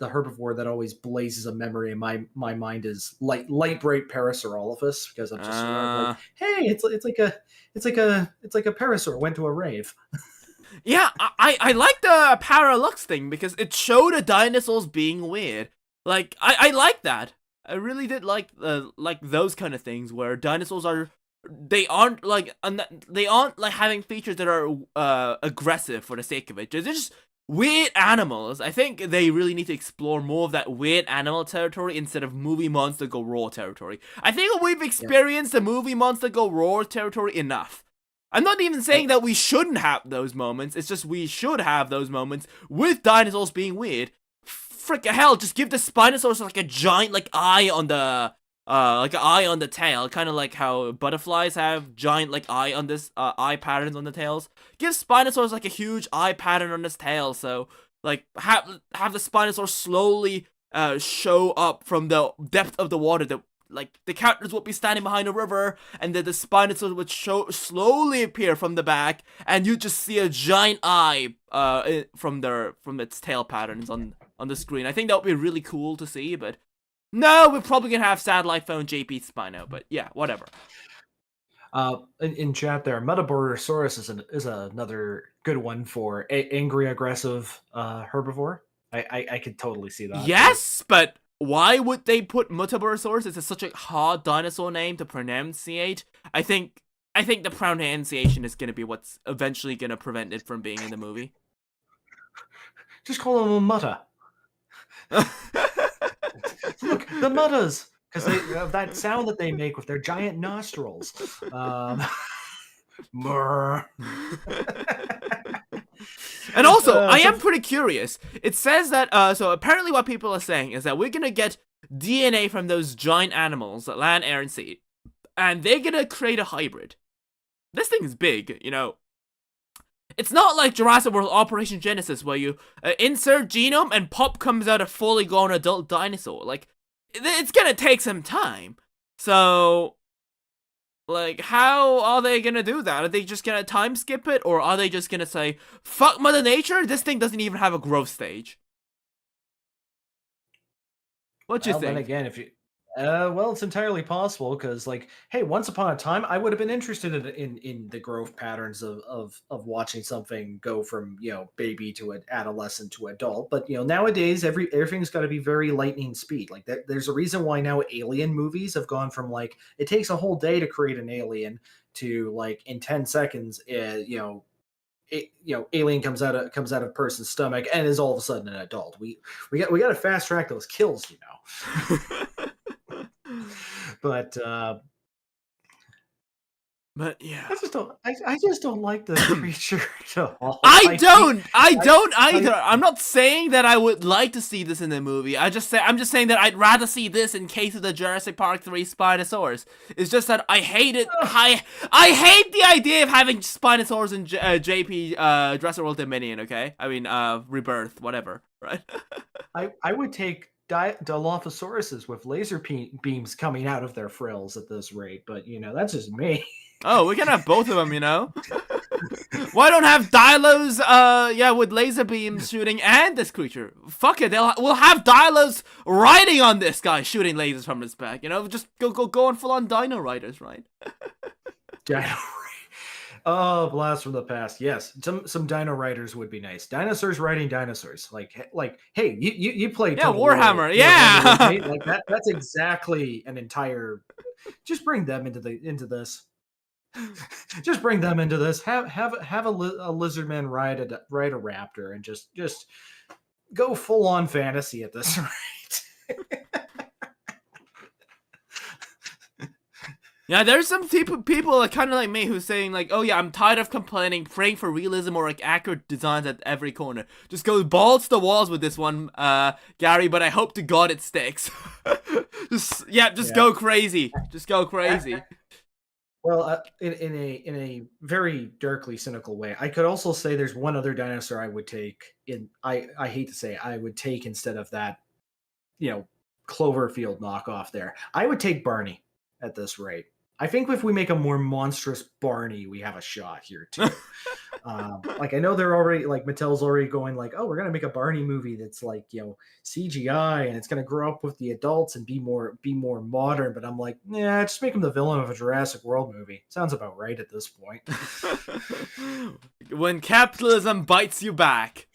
herbivore that always blazes a memory in my mind is light bright Parasaurolophus, because I'm just like, hey, it's like a Parasaur went to a rave. Yeah, I like the Paralux thing because it showed the dinosaurs being weird. Like I like that. I really did like those kind of things where dinosaurs aren't having features that are aggressive for the sake of it. They're just weird animals. I think they really need to explore more of that weird animal territory instead of movie monster go raw territory. I think we've experienced the movie monster go raw territory enough. I'm not even saying that we shouldn't have those moments. It's just we should have those moments with dinosaurs being weird. Frick hell, just give the Spinosaurus like a giant eye on the tail, kind of like how butterflies have giant eye on this eye patterns on the tails. Give Spinosaurus like a huge eye pattern on his tail, so have the Spinosaurus slowly show up from the depth of the water. That the characters would be standing behind a river, and then the Spinosaurus would slowly appear from the back, and you just see a giant eye from its tail patterns on the screen. I think that would be really cool to see, but no, we're probably gonna have satellite phone JP Spino, but yeah, whatever. In chat there, Metaborosaurus is another good one for angry, aggressive herbivore. I could totally see that. Yes, but why would they put Metaborosaurus? It's such a hard dinosaur name to pronunciate. I think I think the pronunciation is gonna be what's eventually gonna prevent it from being in the movie. Just call them a mutter. Look, the mutters, because that sound that they make with their giant nostrils. And also, I am pretty curious. It says that, so apparently what people are saying is that we're gonna get DNA from those giant animals that land, air, and sea, and they're gonna create a hybrid. This thing is big, you know. It's not like Jurassic World Operation Genesis, where you insert genome and pop comes out a fully grown adult dinosaur. Like, it's gonna take some time. So, like, how are they gonna do that? Are they just gonna time skip it? Or are they just gonna say, fuck Mother Nature? This thing doesn't even have a growth stage. What do you think? Then again, if you... well, it's entirely possible, because, like, hey, once upon a time, I would have been interested in the growth patterns of watching something go from, you know, baby to an adolescent to adult. But, you know, nowadays everything's got to be very lightning speed. Like, there's a reason why now alien movies have gone from, like, it takes a whole day to create an alien to, like, in 10 seconds, alien comes out of person's stomach and is all of a sudden an adult. We got to fast track those kills, you know. But yeah, I just don't like the creature at all. I don't either. I'm not saying that I would like to see this in the movie. I'm just saying that I'd rather see this in case of the Jurassic Park 3 Spinosaurs. It's just that I hate it. I hate the idea of having Spinosaurs in JP Jurassic World Dominion. Okay, I mean Rebirth, whatever. Right? I would take Dilophosauruses with laser beams coming out of their frills at this rate, but, you know, that's just me. Oh, we can have both of them, you know? Why don't have Dilos, with laser beams shooting and this creature? Fuck it, we'll have Dilos riding on this guy, shooting lasers from his back, you know? Just go on full-on Dino riders, right? Dino. Oh, blast from the past. Yes, some Dino riders would be nice. Dinosaurs riding dinosaurs. Like, hey, you played Warhammer, yeah. Warhammer, like that. That's exactly an entire. Just bring them into this. Just bring them into this. Have a lizard man ride a raptor and just go full on fantasy at this rate. Yeah, there's some people like, kind of like me who's saying like, oh yeah, I'm tired of complaining, praying for realism or like accurate designs at every corner. Just go balls to the walls with this one, Gary, but I hope to God it sticks. just go crazy. Just go crazy. Well, in a very darkly cynical way, I could also say there's one other dinosaur I would take I hate to say it, I would take instead of that, you know, Cloverfield knockoff there. I would take Barney at this rate. I think if we make a more monstrous Barney, we have a shot here too. Like, I know they're already, like, Mattel's already going like, oh, we're gonna make a Barney movie that's like, you know, CGI and it's gonna grow up with the adults and be more modern. But I'm like, yeah, just make him the villain of a Jurassic World movie. Sounds about right at this point. When capitalism bites you back.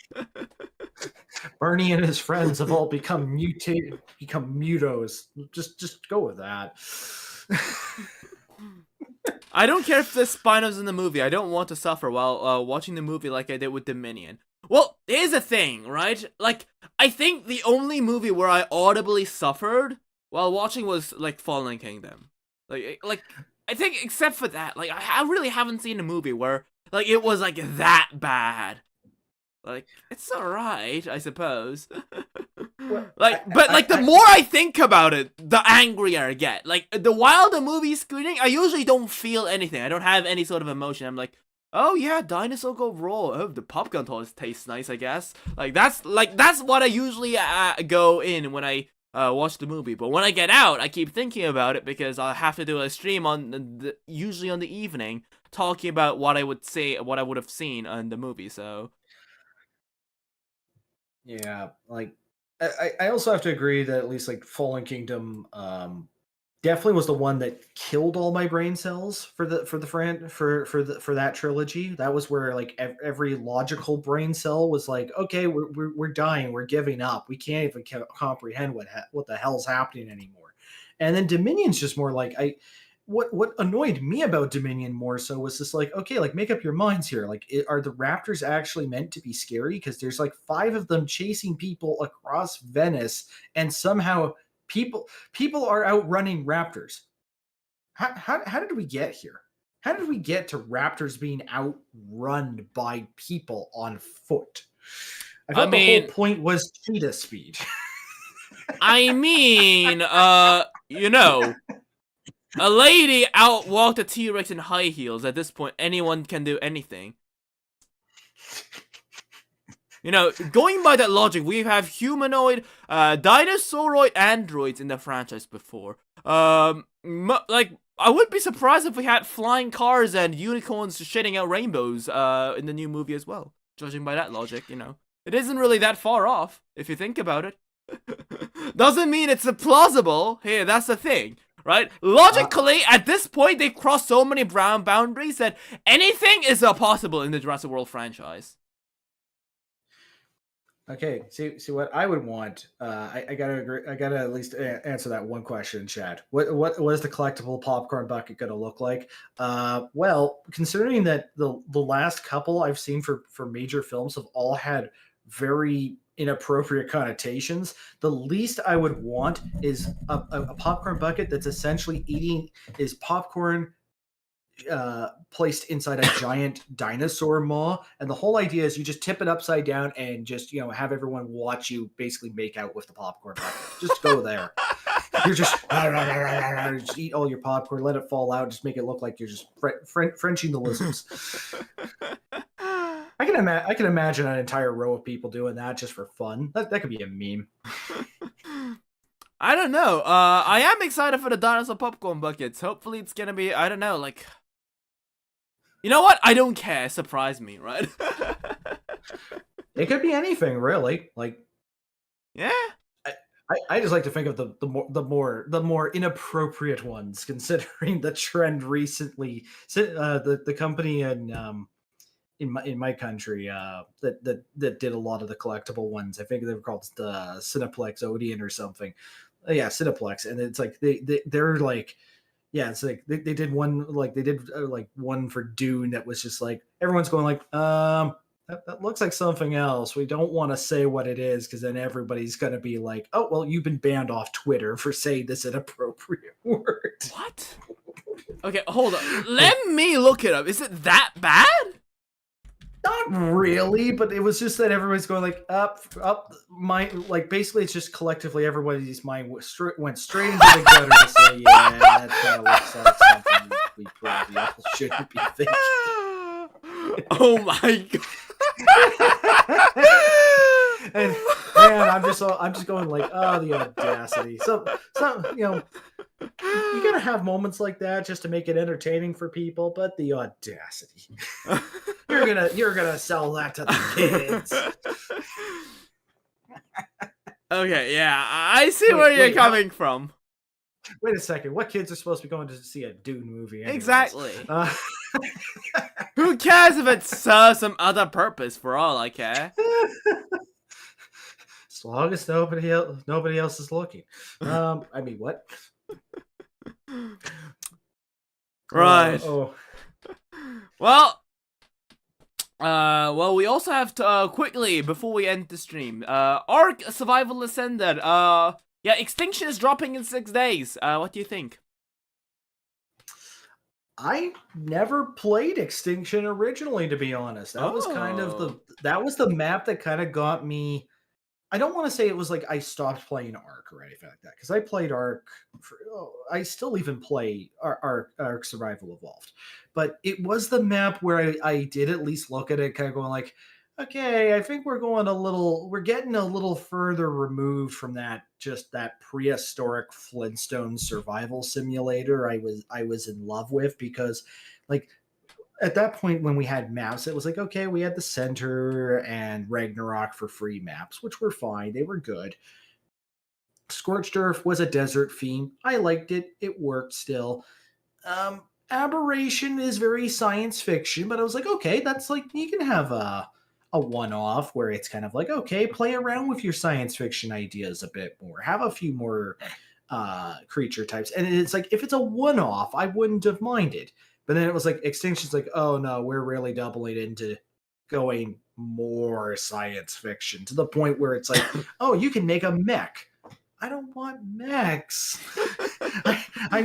Barney and his friends have all become mutos. Just go with that. I don't care if the Spino's in the movie. I don't want to suffer while watching the movie like I did with Dominion. Well, here's the thing, right? Like, I think the only movie where I audibly suffered while watching was, like, Fallen Kingdom. Like I think except for that, like, I really haven't seen a movie where, like, it was, like, that bad. Like, it's alright, I suppose. Like, but like, the more I think about it, the angrier I get. Like, while the movie's screening, I usually don't feel anything. I don't have any sort of emotion. I'm like, oh yeah, dinosaur go raw. Oh, the popcorn toast tastes nice, I guess. That's what I usually go in when I watch the movie. But when I get out, I keep thinking about it because I have to do a stream on usually on the evening, talking about what I would have seen in the movie. So. Yeah, like, I also have to agree that at least, like, Fallen Kingdom definitely was the one that killed all my brain cells for that trilogy. That was where, like, every logical brain cell was like, okay, we're dying, we're giving up, we can't even comprehend what the hell's happening anymore. And then Dominion's just more like, what annoyed me about Dominion more so was just like, okay, like make up your minds here. Like, are the raptors actually meant to be scary? Because there's like 5 of them chasing people across Venice, and somehow people are outrunning raptors. How did we get here? How did we get to raptors being outrun by people on foot? I thought the whole point was cheetah speed. I mean, you know, a lady outwalked a T-Rex in high heels. At this point, anyone can do anything. You know, going by that logic, we have humanoid, dinosauroid androids in the franchise before. Like, I wouldn't be surprised if we had flying cars and unicorns shitting out rainbows, in the new movie as well. Judging by that logic, you know. It isn't really that far off, if you think about it. Doesn't mean it's plausible. Here, that's the thing, right? Logically, at this point, they've crossed so many brown boundaries that anything is possible in the Jurassic World franchise. Okay, see what I would want. I gotta agree. I gotta at least answer that one question, Chad. What is the collectible popcorn bucket gonna look like? Well, considering that the last couple I've seen for major films have all had very inappropriate connotations, the least I would want is a popcorn bucket that's essentially is popcorn placed inside a giant dinosaur maw, and the whole idea is you just tip it upside down and just have everyone watch you basically make out with the popcorn bucket. Just go there. You're just eat all your popcorn, let it fall out, just make it look like you're just Frenching the lizards. I can imagine an entire row of people doing that just for fun. That could be a meme. I don't know. I am excited for the dinosaur popcorn buckets. Hopefully it's gonna be, I don't know, like... You know what? I don't care. Surprise me, right? It could be anything, really. Like, yeah. I just like to think of the more inappropriate ones, considering the trend recently. The company in my country that did a lot of the collectible ones. I think they were called the Cineplex Odeon or something. Yeah, Cineplex, and it's like they're like. Yeah, it's like they did one like one for Dune that was just like everyone's going like that looks like something else. We don't want to say what it is because then everybody's gonna be like, oh well, you've been banned off Twitter for saying this inappropriate word. What? Okay, hold on. Let me look it up. Is it that bad? Not really, but it was just that everybody's going like up my like basically it's just collectively everybody's mind went straight into the gutter to say yeah that kind of looks like something we probably all shouldn't be thinking. Oh my god! And man, I'm just going like the audacity. So you gotta have moments like that just to make it entertaining for people, but the audacity. You're gonna sell that to the kids. Okay, yeah, I see where you're coming from. Wait a second. What kids are supposed to be going to see a Dune movie? Anyways? Exactly. Who cares if it serves some other purpose? For all I care. As long as nobody else is looking. I mean, what? Right. Well, well, we also have to quickly before we end the stream. Ark Survival Ascended. Yeah, Extinction is dropping in 6 days. What do you think? I never played Extinction originally, to be honest. That was kind of the map that kind of got me. I don't want to say it was like I stopped playing Ark or anything like that, because I played Ark. I still even play Ark Survival Evolved, but it was the map where I did at least look at it, kind of going like, okay, I think we're getting a little further removed from that prehistoric Flintstone survival simulator I was in love with, because like at that point when we had maps, it was like, okay, we had the Center and Ragnarok for free maps, which were fine. They were good. Scorched Earth was a desert theme. I liked it. It worked still. Aberration is very science fiction, but I was like, okay, that's like, you can have a one-off where it's kind of like, okay, play around with your science fiction ideas a bit more. Have a few more creature types. And it's like, if it's a one-off, I wouldn't have minded. But then it was like Extinction's like, oh no, we're really doubling into going more science fiction to the point where it's like, oh, you can make a mech. I don't want mechs. I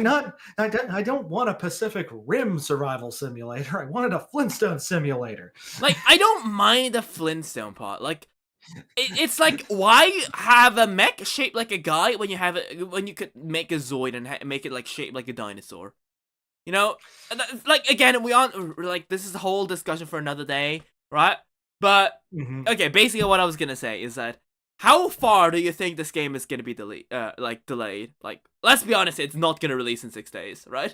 don't want a Pacific Rim survival simulator. I wanted a Flintstone simulator. Like, I don't mind the Flintstone part. Like, it's like, why have a mech shaped like a guy when you could make a Zoid and make it like shaped like a dinosaur? You know, like, again, we aren't like, this is a whole discussion for another day, right? But okay, basically what I was gonna say is that, how far do you think this game is gonna be delayed? Like, let's be honest, it's not gonna release in 6 days, right?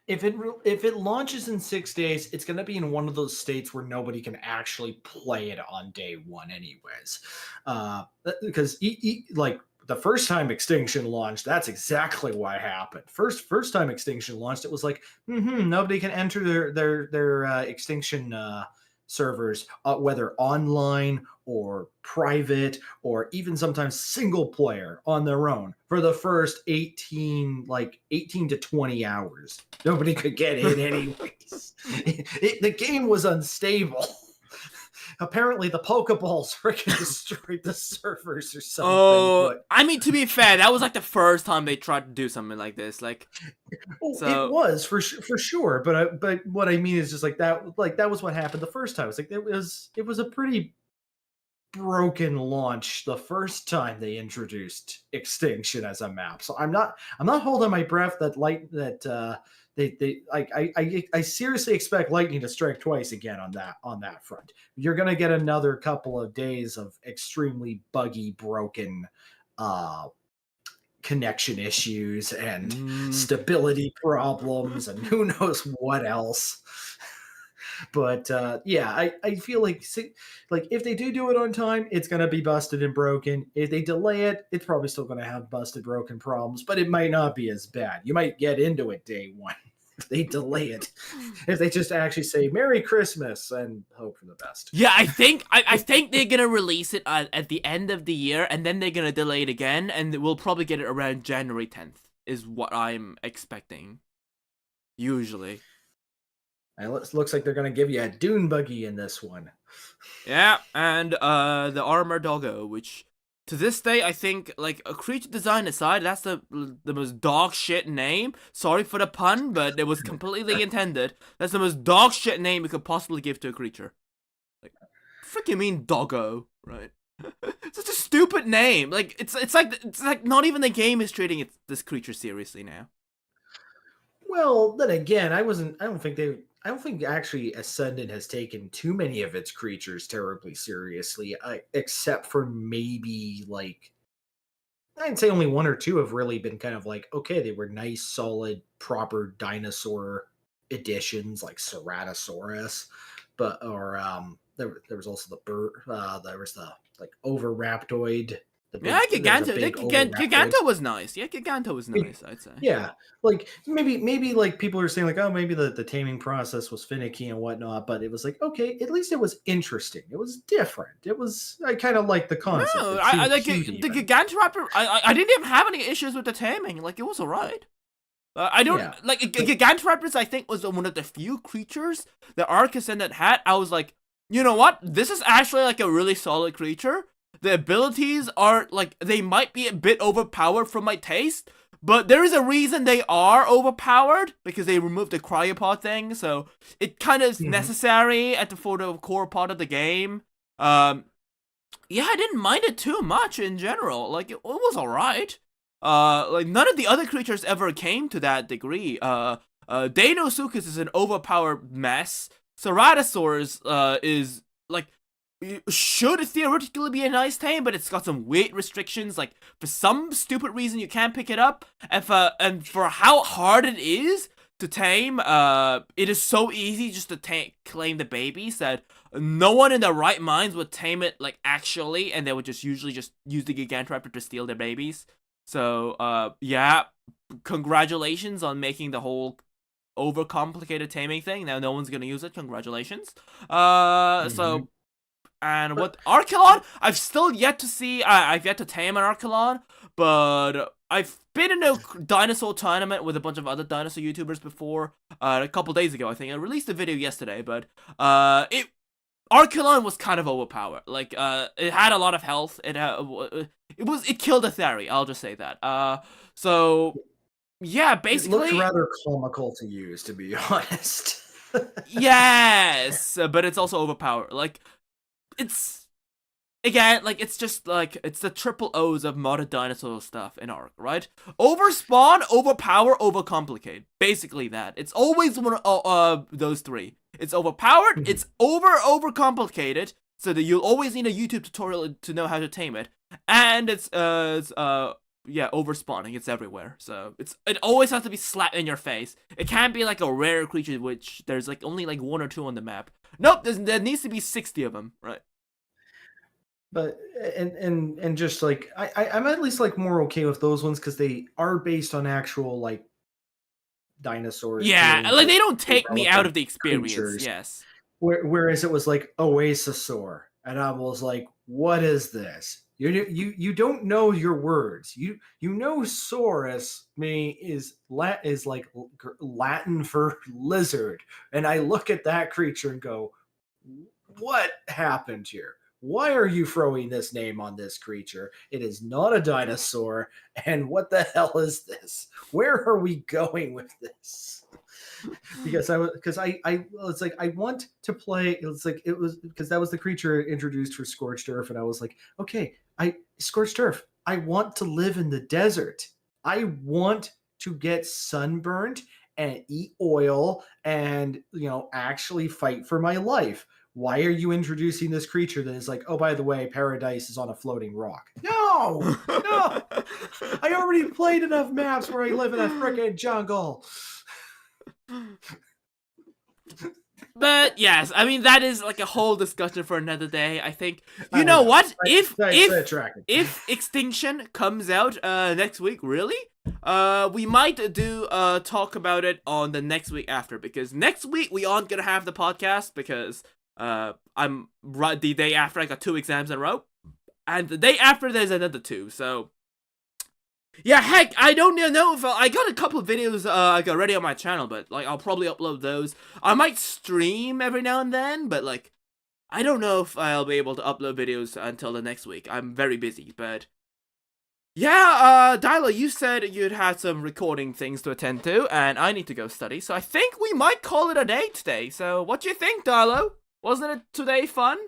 If it launches in 6 days, it's going to be in one of those states where nobody can actually play it on day one, anyways. Because like the first time Extinction launched, that's exactly what happened. First time Extinction launched, it was like, nobody can enter their Extinction servers, whether online or private or even sometimes single player on their own for the first 18 to 20 hours. Nobody could get in anyways. The game was unstable. Apparently the Pokeballs freaking destroyed the servers or something. Oh, I mean, to be fair, that was like the first time they tried to do something like this. Like, it was for sure. But what I mean is just like that. Like, that was what happened the first time. It's like it was a pretty broken launch the first time they introduced Extinction as a map. So I'm not holding my breath that I seriously expect lightning to strike twice again on that front. You're gonna get another couple of days of extremely buggy, broken connection issues and stability problems and who knows what else. But yeah, I feel like if they do it on time, it's gonna be busted and broken. If they delay it, it's probably still gonna have busted, broken problems, but it might not be as bad. You might get into it day one if they delay it. If they just actually say Merry Christmas and hope for the best. Yeah, I think they're gonna release it at the end of the year, and then they're gonna delay it again, and we'll probably get it around January 10th, is what I'm expecting. Usually. And it looks like they're going to give you a dune buggy in this one. Yeah, and the armor doggo, which to this day, I think, like, a creature design aside, that's the most dog shit name. Sorry for the pun, but it was completely intended. That's the most dog shit name you could possibly give to a creature. Like, freaking mean doggo, right? Such a stupid name. Like, it's like not even the game is treating this creature seriously now. Well, then again, I don't think actually Ascendant has taken too many of its creatures terribly seriously, except for maybe, like, I'd say only one or two have really been kind of like, okay, they were nice, solid, proper dinosaur editions, like Ceratosaurus, there was also the bird, there was the, like, Oviraptoid. Giganto was nice. Yeah, Giganto was nice, I'd say. Yeah, like maybe like people are saying like, oh, maybe the taming process was finicky and whatnot, but it was like, okay, at least it was interesting. It was different. I kind of like the concept. No, I like the Gigantoraptor. I didn't even have any issues with the taming. Like, it was alright. I don't like Gigantoraptors. I think was one of the few creatures that Arc Ascendant had. I was like, you know what? This is actually like a really solid creature. The abilities are, like, they might be a bit overpowered for my taste, but there is a reason they are overpowered, because they removed the cryopod thing, so it kind of is necessary for the core part of the game. Yeah, I didn't mind it too much in general. Like, it was alright. Like, none of the other creatures ever came to that degree. Deinosuchus is an overpowered mess. Ceratosaurus, is, like, should theoretically be a nice tame, but it's got some weight restrictions. Like, for some stupid reason, you can't pick it up. And for how hard it is to tame, it is so easy just to claim the babies that no one in their right minds would tame it, like, actually, and they would just usually just use the Gigantoraptor to steal their babies. So, yeah, congratulations on making the whole overcomplicated taming thing. Now no one's gonna use it. Congratulations. So And what Archelon? I've still yet to see. I've yet to tame an Archelon, but I've been in a dinosaur tournament with a bunch of other dinosaur YouTubers before. A couple days ago, I think I released a video yesterday, but Archelon was kind of overpowered. Like it had a lot of health. It killed a theory. I'll just say that. So yeah, basically it looked rather comical to use, to be honest. Yes, but it's also overpowered. Like, it's again, like it's just like it's the triple O's of modern dinosaur stuff in Ark, right? Overspawn, overpower, overcomplicate. Basically that. It's always one of those three. It's overpowered, it's overcomplicated, so that you'll always need a YouTube tutorial to know how to tame it. And it's yeah, overspawning. It's everywhere. So it always has to be slapped in your face. It can't be like a rare creature, which there's like only like 1 or 2 on the map. Nope, there needs to be 60 of them, right? But and just like I'm at least like more okay with those ones because they are based on actual like dinosaurs. Yeah, like they don't take me out of the experience. Creatures. Yes. Whereas it was like Oasasaur, and I was like, what is this? You don't know your words. You know Saurus is like Latin for lizard, and I look at that creature and go, what happened here? Why are you throwing this name on this creature? It is not a dinosaur, and what the hell is this? Where are we going with this? Because it's like I want to play. It was because that was the creature introduced for Scorched Earth, and I was like, okay, Scorched Earth. I want to live in the desert. I want to get sunburned and eat oil and actually fight for my life. Why are you introducing this creature that is like, oh, by the way, paradise is on a floating rock? No. I already played enough maps where I live in a freaking jungle. But yes, I mean that is like a whole discussion for another day. I think know what? If Extinction comes out next week, really, we might do talk about it on the next week after, because next week we aren't gonna have the podcast because I'm right the day after I got 2 exams in a row, and the day after there's another 2. So yeah, heck, I don't know if I got a couple of videos I got ready on my channel, but like I'll probably upload those. I might stream every now and then, but like I don't know if I'll be able to upload videos until the next week. I'm very busy, but yeah, Dilo, you said you'd had some recording things to attend to, and I need to go study, so I think we might call it a day today. So what do you think, Dilo? Wasn't it today fun?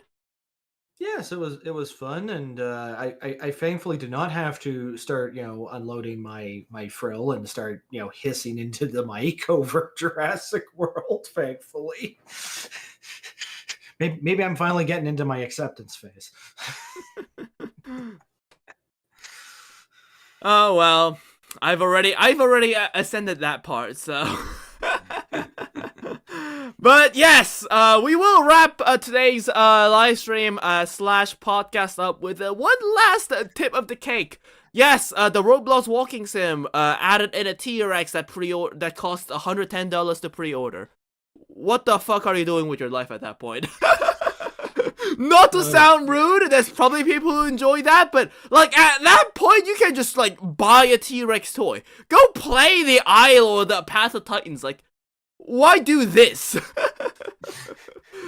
Yes, it was fun, and I thankfully did not have to start unloading my frill and start hissing into the mic over Jurassic World. Thankfully, maybe I'm finally getting into my acceptance phase. Oh well, I've already ascended that part, so. But yes, we will wrap today's live stream / podcast up with one last tip of the cake. Yes, the Roblox walking sim added in a T-Rex that costs $110 to pre-order. What the fuck are you doing with your life at that point? Not to sound rude, there's probably people who enjoy that, but like at that point you can just like buy a T-Rex toy. Go play the Isle or the Path of Titans. Like, why do this?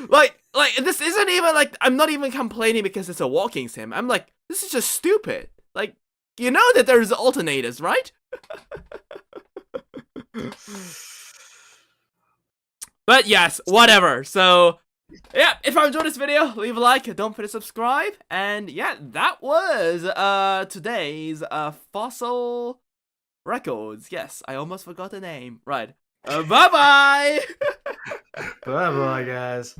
like this isn't even like, I'm not even complaining because it's a walking sim. I'm like, this is just stupid. Like, you know that there's alternators, right? But yes, whatever. So yeah, if you enjoyed this video, leave a like, don't forget to subscribe, and yeah, that was today's Fossil Records. Yes, I almost forgot the name. Right. Bye-bye! Bye-bye, guys.